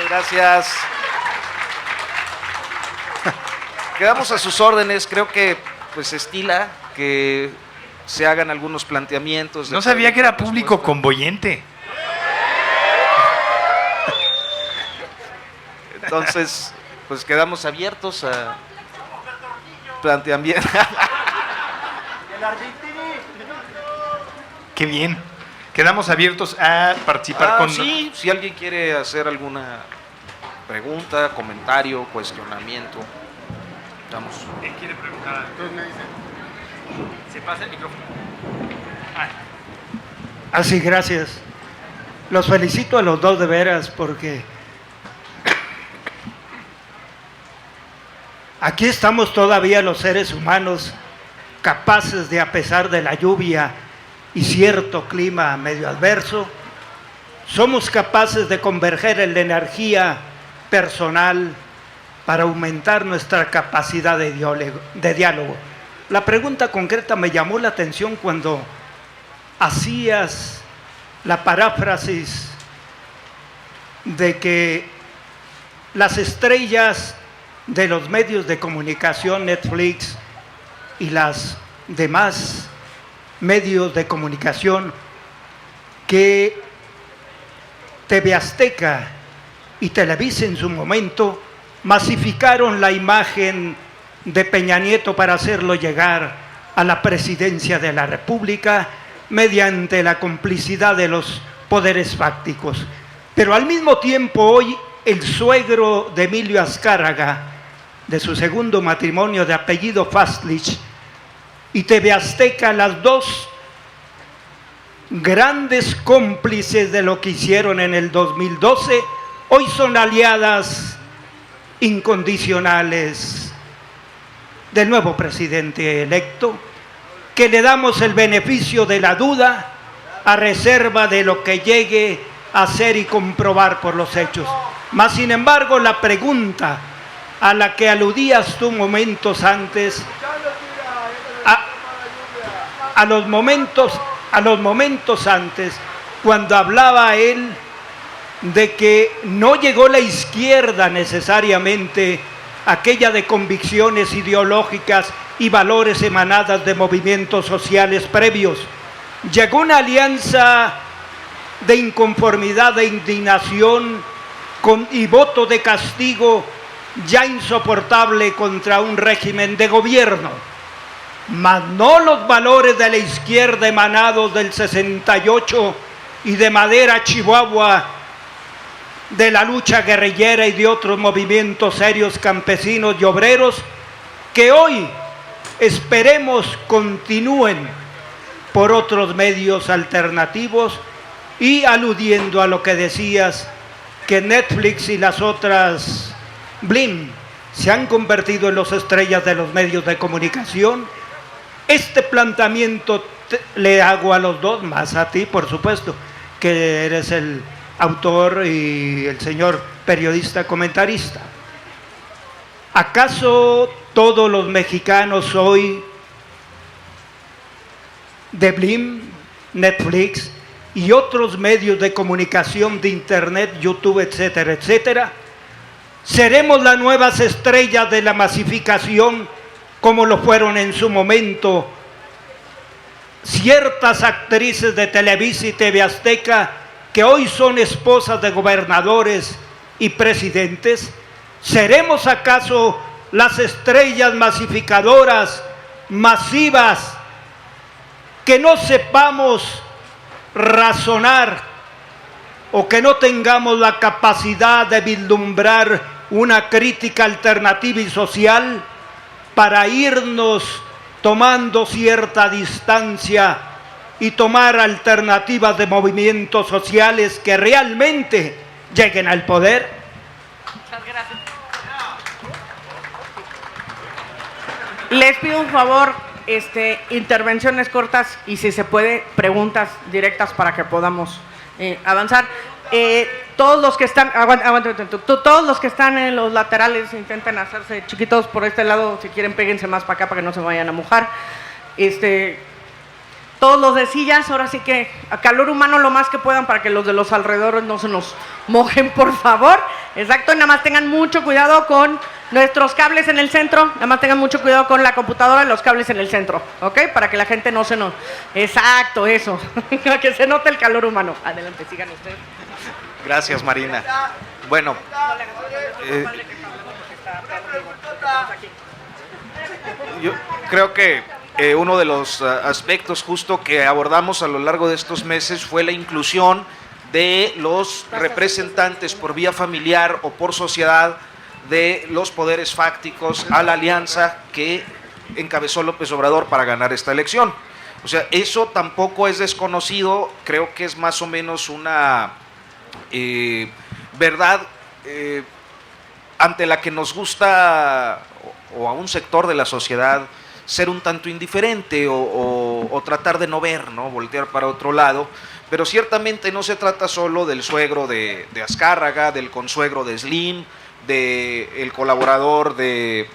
Speaker 1: Gracias. Quedamos a sus órdenes. Creo que pues estila que se hagan algunos planteamientos.
Speaker 2: No sabía que era público convoyente.
Speaker 1: Entonces, pues quedamos abiertos a planteamientos.
Speaker 2: Qué bien. Quedamos abiertos a participar con...
Speaker 1: Sí, si alguien quiere hacer alguna pregunta, comentario, cuestionamiento. Vamos.
Speaker 2: ¿Quién quiere preguntar? Entonces me dicen. Se pasa el micrófono.
Speaker 3: Así, gracias. Los felicito a los dos de veras porque aquí estamos todavía los seres humanos capaces de, a pesar de la lluvia y cierto clima medio adverso, somos capaces de converger en la energía personal para aumentar nuestra capacidad de diálogo. La pregunta concreta me llamó la atención cuando hacías la paráfrasis de que las estrellas de los medios de comunicación, Netflix y las demás medios de comunicación, que TV Azteca y Televisa en su momento masificaron la imagen de Peña Nieto para hacerlo llegar a la presidencia de la República mediante la complicidad de los poderes fácticos. Pero al mismo tiempo hoy el suegro de Emilio Azcárraga, de su segundo matrimonio de apellido Fastlich, y TV Azteca, las dos grandes cómplices de lo que hicieron en el 2012, hoy son aliadas incondicionales del nuevo presidente electo, que le damos el beneficio de la duda a reserva de lo que llegue a ser y comprobar por los hechos. Mas, sin embargo, la pregunta a la que aludías tú momentos antes a los momentos antes, cuando hablaba él de que no llegó la izquierda necesariamente, aquella de convicciones ideológicas y valores emanadas de movimientos sociales previos. Llegó una alianza de inconformidad, de indignación y voto de castigo ya insoportable contra un régimen de gobierno, mas no los valores de la izquierda emanados del 68 y de Madera, Chihuahua, de la lucha guerrillera y de otros movimientos serios campesinos y obreros que hoy esperemos continúen por otros medios alternativos. Y aludiendo a lo que decías, que Netflix y las otras Blim se han convertido en las estrellas de los medios de comunicación, este planteamiento le hago a los dos, más a ti por supuesto, que eres el autor y el señor periodista comentarista. ¿Acaso todos los mexicanos hoy de Blim, Netflix y otros medios de comunicación de internet, YouTube, etcétera, etcétera, seremos las nuevas estrellas de la masificación como lo fueron en su momento ciertas actrices de Televisa y TV Azteca que hoy son esposas de gobernadores y presidentes? ¿Seremos acaso las estrellas masificadoras, masivas, que no sepamos razonar o que no tengamos la capacidad de vislumbrar una crítica alternativa y social para irnos tomando cierta distancia y tomar alternativas de movimientos sociales que realmente lleguen al poder?
Speaker 4: Muchas gracias. Les pido un favor, intervenciones cortas y si se puede, preguntas directas para que podamos avanzar. Todos los que están, todos los que están en los laterales intenten hacerse chiquitos por este lado, si quieren péguense más para acá para que no se vayan a mojar. Todos los de sillas, ahora sí que a calor humano lo más que puedan para que los de los alrededores no se nos mojen, por favor. Exacto, y nada más tengan mucho cuidado con nuestros cables en el centro, nada más tengan mucho cuidado con la computadora y los cables en el centro, ¿ok? Para que la gente no se nos... Exacto, eso, que se note el calor humano. Adelante, sigan ustedes.
Speaker 1: Gracias, Marina. Bueno, yo creo que uno de los aspectos justo que abordamos a lo largo de estos meses fue la inclusión de los representantes por vía familiar o por sociedad de los poderes fácticos a la alianza que encabezó López Obrador para ganar esta elección. O sea, eso tampoco es desconocido, creo que es más o menos una verdad ante la que nos gusta, o a un sector de la sociedad, ser un tanto indiferente o tratar de no ver, ¿no? Voltear para otro lado. Pero ciertamente no se trata solo del suegro de Azcárraga, del consuegro de Slim, del colaborador de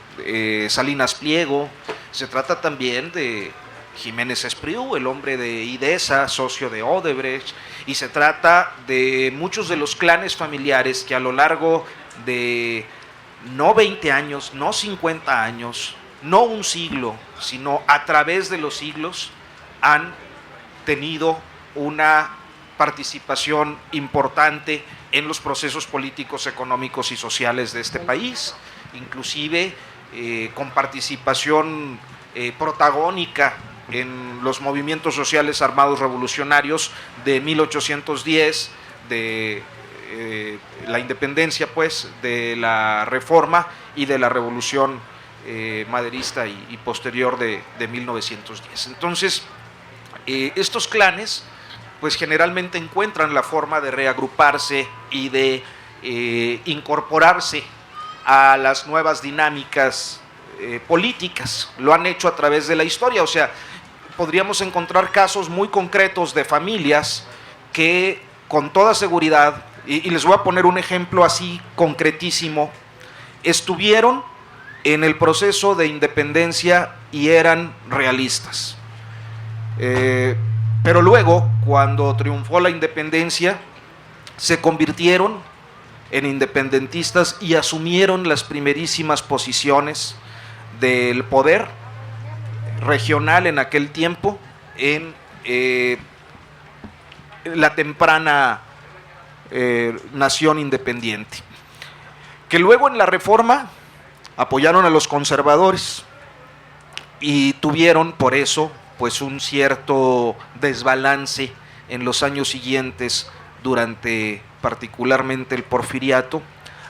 Speaker 1: Salinas Pliego. Se trata también de Jiménez Espriu, el hombre de IDESA, socio de Odebrecht, y se trata de muchos de los clanes familiares que a lo largo de no 20 años, no 50 años, no un siglo, sino a través de los siglos han tenido una participación importante en los procesos políticos, económicos y sociales de este país, inclusive con participación protagónica en los movimientos sociales armados revolucionarios de 1810, de la independencia, pues, de la Reforma y de la Revolución maderista y posterior de 1910. Entonces, estos clanes, pues, generalmente encuentran la forma de reagruparse y de incorporarse a las nuevas dinámicas políticas. Lo han hecho a través de la historia. O sea, podríamos encontrar casos muy concretos de familias que con toda seguridad, y les voy a poner un ejemplo así concretísimo, estuvieron en el proceso de independencia y eran realistas. Pero luego, cuando triunfó la independencia, se convirtieron en independentistas y asumieron las primerísimas posiciones del poder regional en aquel tiempo en la temprana nación independiente, que luego en la Reforma apoyaron a los conservadores y tuvieron por eso pues un cierto desbalance en los años siguientes durante particularmente el Porfiriato,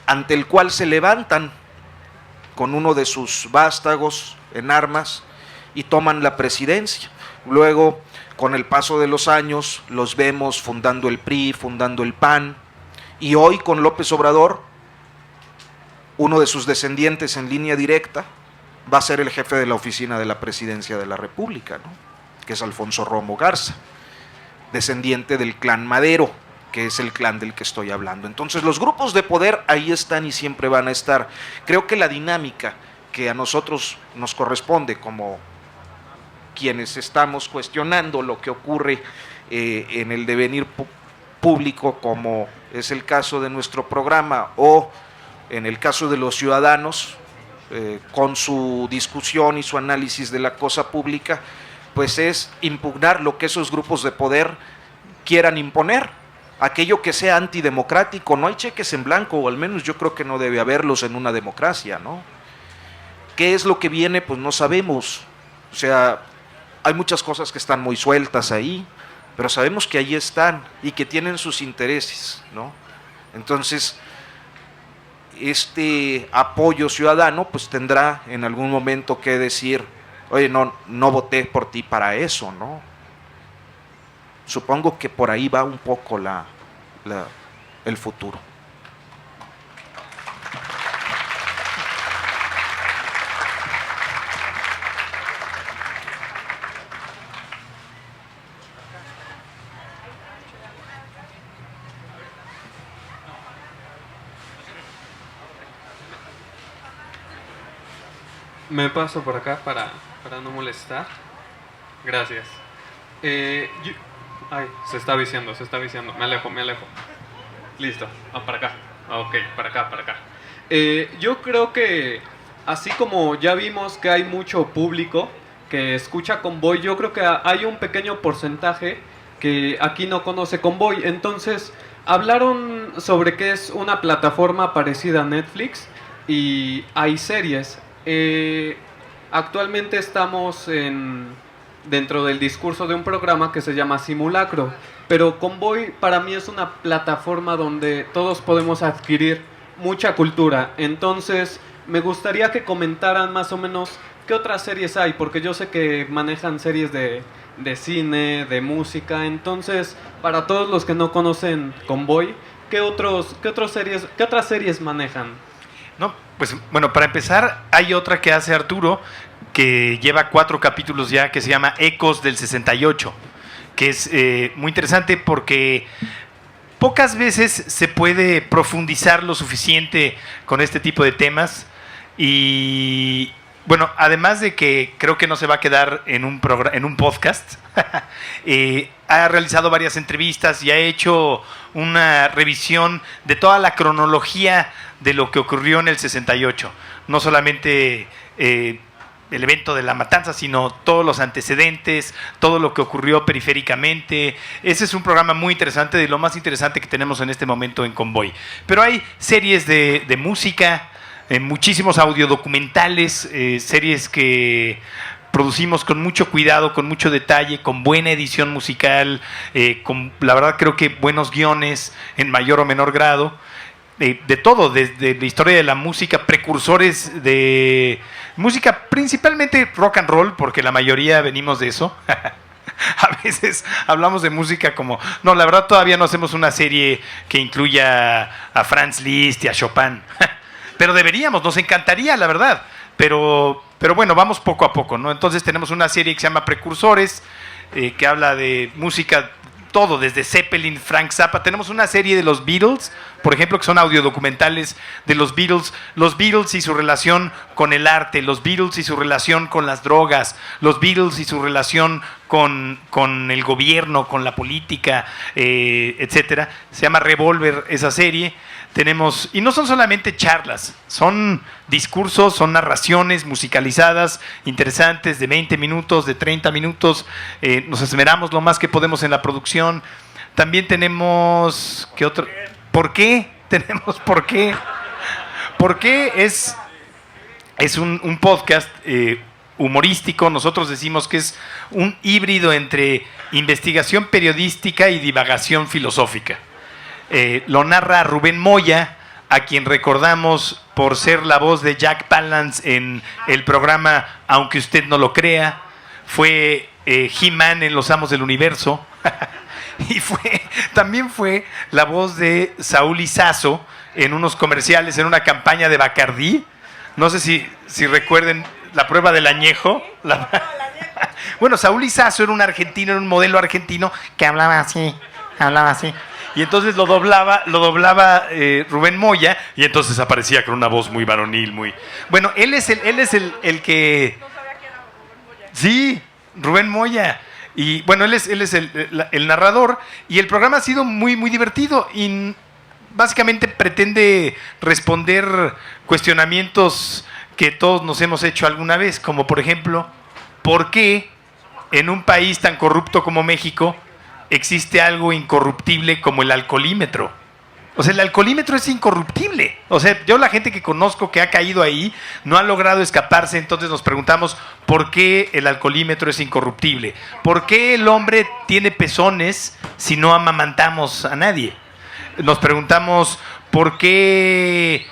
Speaker 1: ante el cual se levantan con uno de sus vástagos en armas y toman la presidencia. Luego, con el paso de los años, los vemos fundando el PRI, fundando el PAN, y hoy con López Obrador, uno de sus descendientes en línea directa va a ser el jefe de la oficina de la Presidencia de la República, ¿no? Que es Alfonso Romo Garza, descendiente del clan Madero, que es el clan del que estoy hablando. Entonces los grupos de poder ahí están y siempre van a estar. Creo que la dinámica que a nosotros nos corresponde como quienes estamos cuestionando lo que ocurre en el devenir público, como es el caso de nuestro programa, o en el caso de los ciudadanos, con su discusión y su análisis de la cosa pública, pues es impugnar lo que esos grupos de poder quieran imponer, aquello que sea antidemocrático. No hay cheques en blanco, o al menos yo creo que no debe haberlos en una democracia, ¿no? ¿Qué es lo que viene? Pues no sabemos. O sea, hay muchas cosas que están muy sueltas ahí, pero sabemos que ahí están y que tienen sus intereses, ¿no? Entonces, este apoyo ciudadano pues tendrá en algún momento que decir, oye, no voté por ti para eso, ¿no? Supongo que por ahí va un poco el futuro.
Speaker 5: Me paso por acá para no molestar. Gracias. Ay, se está viciando. Me alejo. Listo. Para acá. Ok, para acá. Yo creo que, así como ya vimos que hay mucho público que escucha Convoy, yo creo que hay un pequeño porcentaje que aquí no conoce Convoy. Entonces, hablaron sobre que es una plataforma parecida a Netflix y hay series. Actualmente estamos dentro del discurso de un programa que se llama Simulacro, pero Convoy para mí es una plataforma donde todos podemos adquirir mucha cultura. Entonces me gustaría que comentaran más o menos qué otras series hay, porque yo sé que manejan series de cine, de música. Entonces, para todos los que no conocen Convoy, ¿qué otras series manejan?
Speaker 2: No, pues bueno, para empezar, hay otra que hace Arturo, que lleva 4 capítulos ya, que se llama Ecos del 68, que es muy interesante porque pocas veces se puede profundizar lo suficiente con este tipo de temas. Y bueno, además de que creo que no se va a quedar en un podcast, ha realizado varias entrevistas y ha hecho una revisión de toda la cronología de lo que ocurrió en el 68. No solamente el evento de la matanza, sino todos los antecedentes, todo lo que ocurrió periféricamente. Ese es un programa muy interesante, de lo más interesante que tenemos en este momento en Convoy. Pero hay series de música, muchísimos audiodocumentales, series que producimos con mucho cuidado, con mucho detalle, con buena edición musical, la verdad creo que buenos guiones en mayor o menor grado. De todo, desde la historia de la música, precursores de música, principalmente rock and roll, porque la mayoría venimos de eso. A veces hablamos de música como... No, la verdad todavía no hacemos una serie que incluya a Franz Liszt y a Chopin. Pero deberíamos, nos encantaría, la verdad. Pero bueno, vamos poco a poco, ¿no? Entonces tenemos una serie que se llama Precursores, que habla de música, todo, desde Zeppelin, Frank Zappa. Tenemos una serie de los Beatles, por ejemplo, que son audiodocumentales de los Beatles y su relación con el arte, los Beatles y su relación con las drogas, los Beatles y su relación con el gobierno, con la política, etcétera. Se llama Revolver esa serie. Tenemos, y no son solamente charlas, son discursos, son narraciones musicalizadas, interesantes, de 20 minutos, de 30 minutos. Nos esmeramos lo más que podemos en la producción. También tenemos, ¿qué otro? ¿Por qué? Tenemos ¿Por qué? ¿Por qué? Es un podcast humorístico. Nosotros decimos que es un híbrido entre investigación periodística y divagación filosófica. Lo narra Rubén Moya, a quien recordamos por ser la voz de Jack Palance en el programa Aunque usted no lo crea. Fue He-Man en Los Amos del Universo. Y también fue la voz de Saúl Izazo en unos comerciales, en una campaña de Bacardí. No sé si recuerden la prueba del añejo. Bueno, Saúl Izazo era un argentino, era un modelo argentino que hablaba así. Y entonces lo doblaba Rubén Moya, y entonces aparecía con una voz muy varonil, muy... Bueno, él es el que... Sí, Rubén Moya. Y bueno, él es el narrador, y el programa ha sido muy, muy divertido, y básicamente pretende responder cuestionamientos que todos nos hemos hecho alguna vez, como por ejemplo, ¿por qué en un país tan corrupto como México existe algo incorruptible como el alcoholímetro? O sea, el alcoholímetro es incorruptible. O sea, yo la gente que conozco que ha caído ahí no ha logrado escaparse, entonces nos preguntamos ¿por qué el alcoholímetro es incorruptible? ¿Por qué el hombre tiene pezones si no amamantamos a nadie? Nos preguntamos ¿por qué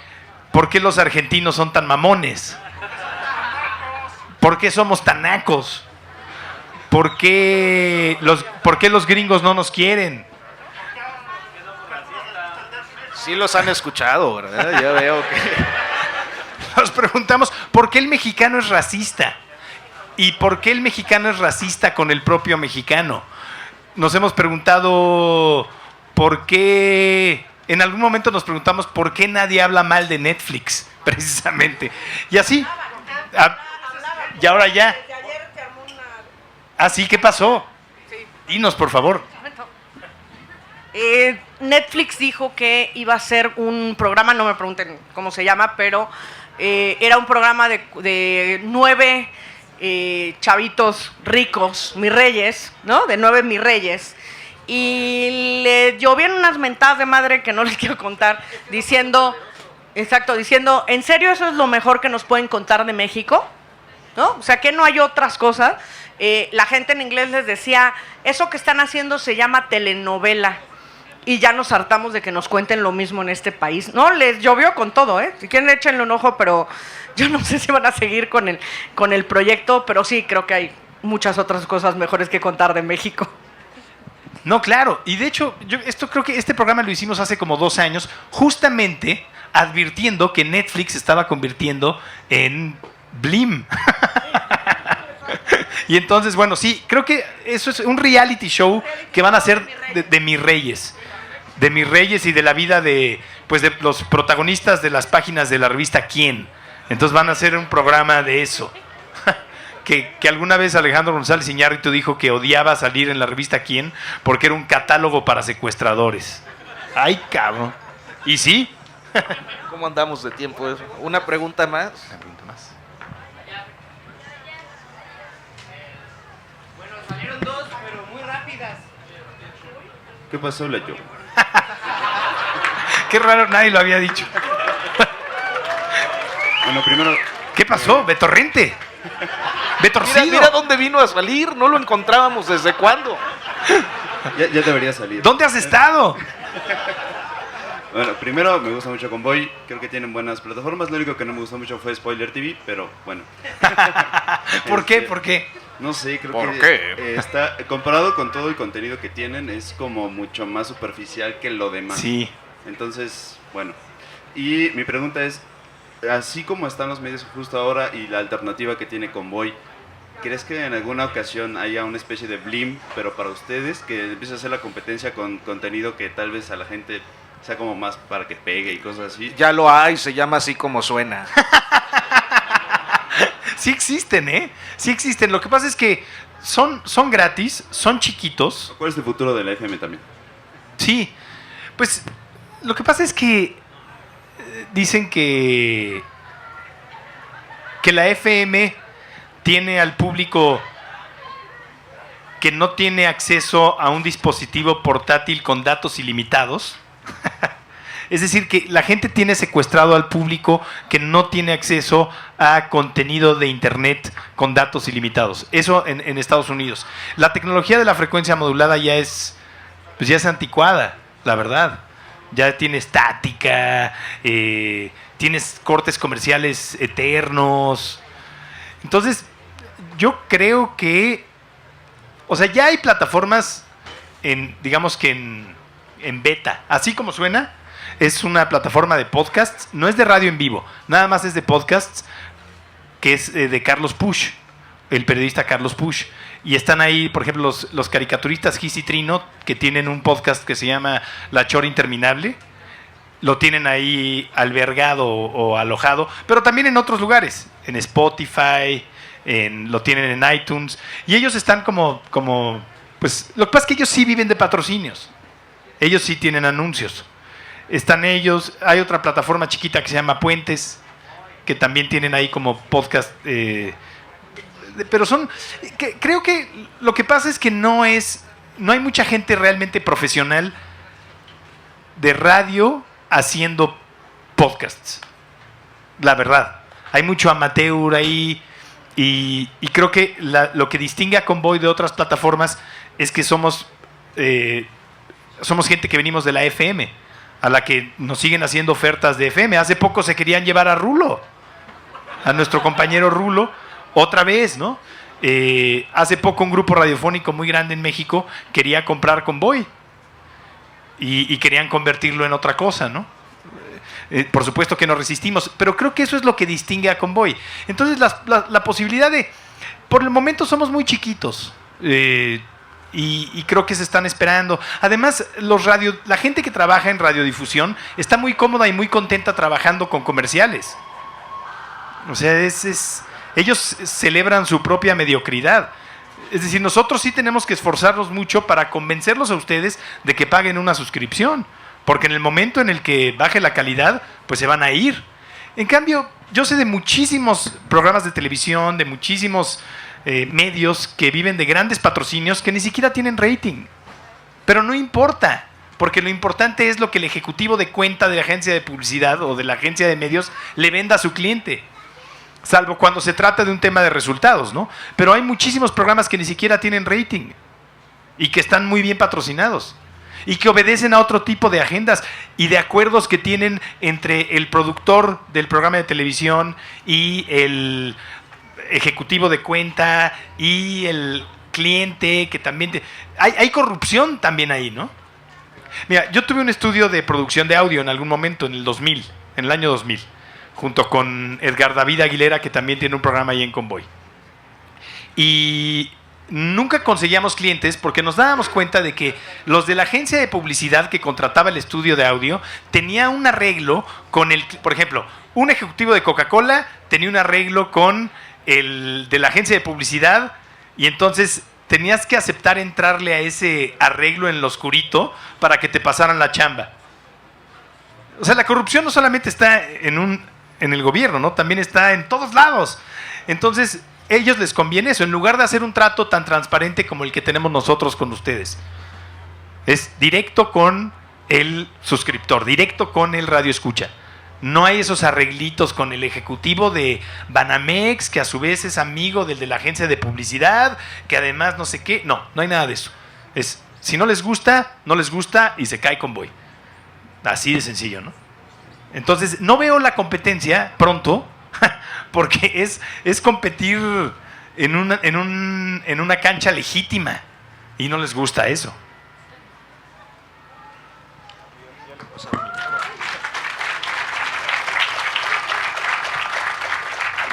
Speaker 2: los argentinos son tan mamones? ¿Por qué somos tan nacos? ¿Por qué los gringos no nos quieren?
Speaker 1: Sí los han escuchado, ¿verdad? Ya veo que...
Speaker 2: Nos preguntamos ¿por qué el mexicano es racista? ¿Y por qué el mexicano es racista con el propio mexicano? Nos hemos preguntado ¿por qué? En algún momento nos preguntamos ¿por qué nadie habla mal de Netflix? Precisamente. Y así. Y ahora ya. ¿Así? ¿Qué pasó? Dinos, por favor.
Speaker 4: Netflix dijo que iba a ser un programa, no me pregunten cómo se llama, pero era un programa de 9 chavitos ricos, mis reyes, ¿no? De 9 mis reyes. Y le llovieron unas mentadas de madre que no les quiero contar, diciendo, ¿en serio eso es lo mejor que nos pueden contar de México? ¿No? O sea, que no hay otras cosas. La gente en inglés les decía, eso que están haciendo se llama telenovela. Y ya nos hartamos de que nos cuenten lo mismo en este país. No, les llovió con todo, ¿eh? Si quieren, échenle un ojo, pero yo no sé si van a seguir con el proyecto, pero sí, creo que hay muchas otras cosas mejores que contar de México.
Speaker 2: No, claro. Y de hecho, creo que este programa lo hicimos hace como 2 años, justamente advirtiendo que Netflix estaba convirtiendo en Blim. Y entonces, bueno, sí, creo que eso es un reality show que van a hacer de mis reyes. De mis reyes y de la vida de los protagonistas de las páginas de la revista Quién. Entonces van a hacer un programa de eso. Que alguna vez Alejandro González Iñárritu dijo que odiaba salir en la revista Quién porque era un catálogo para secuestradores. Ay, cabrón. ¿Y sí?
Speaker 1: ¿Cómo andamos de tiempo eso? ¿Una pregunta más?
Speaker 2: Una pregunta más.
Speaker 6: Bueno, salieron 2, pero muy rápidas.
Speaker 7: ¿Qué pasó, Layo?
Speaker 2: Qué raro, nadie lo había dicho.
Speaker 7: Bueno, primero...
Speaker 2: ¿Qué pasó? Betorrente. Betorcido.
Speaker 1: Mira dónde vino a salir, no lo encontrábamos desde cuándo.
Speaker 7: Ya debería salir.
Speaker 2: ¿Dónde has estado?
Speaker 7: Bueno, primero me gusta mucho Convoy, creo que tienen buenas plataformas, lo único que no me gustó mucho fue Spoiler TV, pero bueno.
Speaker 2: ¿Por qué? ¿Por qué?
Speaker 7: No sé, creo
Speaker 1: ¿Por
Speaker 7: que
Speaker 1: qué?
Speaker 7: Está comparado con todo el contenido que tienen, es como mucho más superficial que lo demás.
Speaker 2: Sí.
Speaker 7: Entonces, bueno. Y mi pregunta es, así como están los medios justo ahora y la alternativa que tiene Convoy, ¿crees que en alguna ocasión haya una especie de Blim, pero para ustedes, que empiece a hacer la competencia con contenido que tal vez a la gente sea como más para que pegue y cosas así?
Speaker 1: Ya lo hay, se llama así como suena.
Speaker 2: Sí existen, ¿eh? Sí existen. Lo que pasa es que son gratis, son chiquitos.
Speaker 7: ¿Cuál es el futuro de la FM también?
Speaker 2: Sí, pues lo que pasa es que dicen que la FM tiene al público que no tiene acceso a un dispositivo portátil con datos ilimitados. Es decir, que la gente tiene secuestrado al público que no tiene acceso a contenido de Internet con datos ilimitados. Eso en Estados Unidos. La tecnología de la frecuencia modulada ya es anticuada, la verdad. Ya tiene estática, tienes cortes comerciales eternos. Entonces, yo creo que, o sea, ya hay plataformas digamos que en beta, así como suena. Es una plataforma de podcasts, no es de radio en vivo, nada más es de podcasts, que es de Carlos Push, el periodista Carlos Push. Y están ahí, por ejemplo, los caricaturistas Gis y Trino, que tienen un podcast que se llama La Chora Interminable. Lo tienen ahí albergado o alojado, pero también en otros lugares, en Spotify, lo tienen en iTunes. Y ellos están pues lo que pasa es que ellos sí viven de patrocinios. Ellos sí tienen anuncios. Están ellos, hay otra plataforma chiquita que se llama Puentes, que también tienen ahí como podcast, pero creo que lo que pasa es que no hay mucha gente realmente profesional de radio haciendo podcasts, la verdad. Hay mucho amateur ahí y creo que lo que distingue a Convoy de otras plataformas es que somos gente que venimos de la FM, a la que nos siguen haciendo ofertas de FM. Hace poco se querían llevar a Rulo, a nuestro compañero Rulo, otra vez, ¿no? Hace poco un grupo radiofónico muy grande en México quería comprar Convoy y querían convertirlo en otra cosa, ¿no? Por supuesto que nos resistimos, pero creo que eso es lo que distingue a Convoy. Entonces la posibilidad por el momento somos muy chiquitos, y creo que se están esperando. Además, la gente que trabaja en radiodifusión está muy cómoda y muy contenta trabajando con comerciales. O sea, ellos celebran su propia mediocridad. Es decir, nosotros sí tenemos que esforzarnos mucho para convencerlos a ustedes de que paguen una suscripción, porque en el momento en el que baje la calidad, pues se van a ir. En cambio, yo sé de muchísimos programas de televisión, de muchísimos medios que viven de grandes patrocinios que ni siquiera tienen rating. Pero no importa, porque lo importante es lo que el ejecutivo de cuenta de la agencia de publicidad o de la agencia de medios le venda a su cliente. Salvo cuando se trata de un tema de resultados, ¿no? Pero hay muchísimos programas que ni siquiera tienen rating y que están muy bien patrocinados y que obedecen a otro tipo de agendas y de acuerdos que tienen entre el productor del programa de televisión y el ejecutivo de cuenta y el cliente, que también hay corrupción también ahí, ¿no? Mira, yo tuve un estudio de producción de audio en algún momento en el año 2000, junto con Edgar David Aguilera, que también tiene un programa ahí en Convoy. Y nunca conseguíamos clientes porque nos dábamos cuenta de que los de la agencia de publicidad que contrataba el estudio de audio tenía un arreglo con por ejemplo, un ejecutivo de Coca-Cola tenía un arreglo con el de la agencia de publicidad, y entonces tenías que aceptar entrarle a ese arreglo en lo oscurito para que te pasaran la chamba. O sea, la corrupción no solamente está en el gobierno, ¿no? También está en todos lados. Entonces, a ellos les conviene eso, en lugar de hacer un trato tan transparente como el que tenemos nosotros con ustedes. Es directo con el suscriptor, directo con el radioescucha. No hay esos arreglitos con el ejecutivo de Banamex, que a su vez es amigo del de la agencia de publicidad, que además no sé qué. No hay nada de eso. Si no les gusta, no les gusta y se cae Convoy. Así de sencillo, ¿no? Entonces, no veo la competencia pronto, porque es competir en una cancha legítima y no les gusta eso.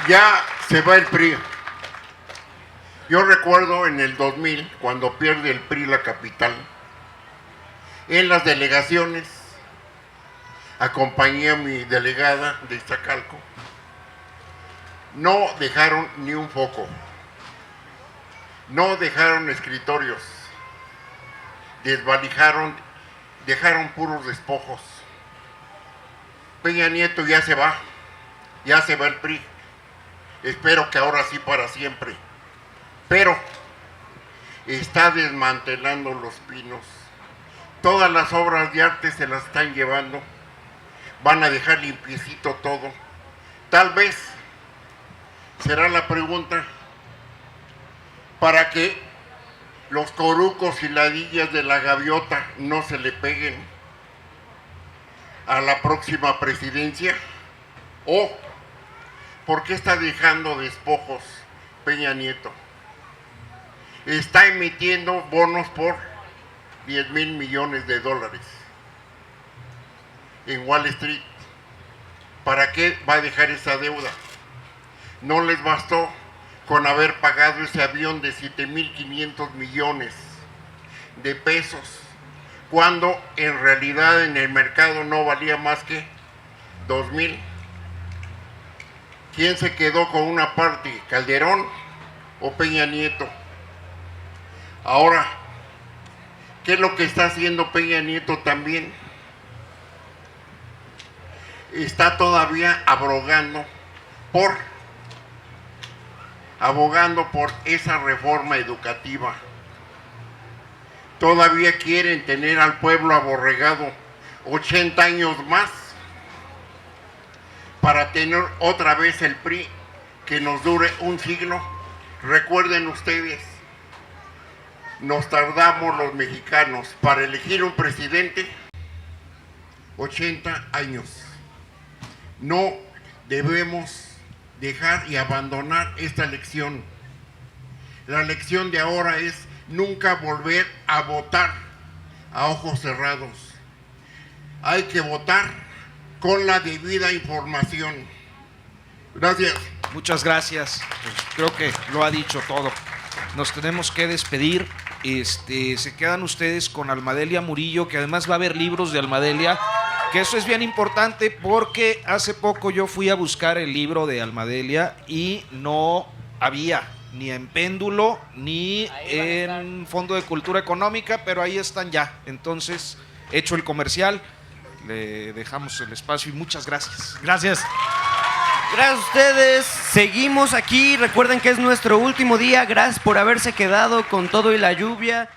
Speaker 8: Ya se va el PRI. Yo recuerdo en el 2000, cuando pierde el PRI la capital, en las delegaciones, acompañé a mi delegada de Iztacalco, no dejaron ni un foco. No dejaron escritorios, desvalijaron, dejaron puros despojos. Peña Nieto ya se va el PRI. Espero que ahora sí para siempre. Pero está desmantelando Los Pinos. Todas las obras de arte se las están llevando. Van a dejar limpiecito todo. Tal vez será la pregunta para que los corucos y ladillas de la gaviota no se le peguen a la próxima presidencia. ¿O por qué está dejando despojos Peña Nieto? Está emitiendo bonos por 10,000 millones de dólares en Wall Street. ¿Para qué va a dejar esa deuda? No les bastó con haber pagado ese avión de 7,500 millones de pesos, cuando en realidad en el mercado no valía más que 2,000. ¿Quién se quedó con una parte? ¿Calderón o Peña Nieto? Ahora, ¿qué es lo que está haciendo Peña Nieto también? Está todavía abogando por esa reforma educativa. Todavía quieren tener al pueblo aborregado 80 años más para tener otra vez el PRI que nos dure un siglo. Recuerden ustedes, nos tardamos los mexicanos para elegir un presidente 80 años. No debemos dejar y abandonar esta lección. La lección de ahora es nunca volver a votar a ojos cerrados. Hay que votar con la debida información. Gracias.
Speaker 1: Muchas gracias. Pues creo que lo ha dicho todo. Nos tenemos que despedir. Se quedan ustedes con Almadelia Murillo, que además va a haber libros de Almadelia, que eso es bien importante porque hace poco yo fui a buscar el libro de Almadelia y no había ni en Péndulo ni en Fondo de Cultura Económica, pero ahí están ya. Entonces, hecho el comercial, le dejamos el espacio y muchas gracias.
Speaker 2: Gracias.
Speaker 6: Gracias a ustedes, seguimos aquí, recuerden que es nuestro último día, gracias por haberse quedado con todo y la lluvia.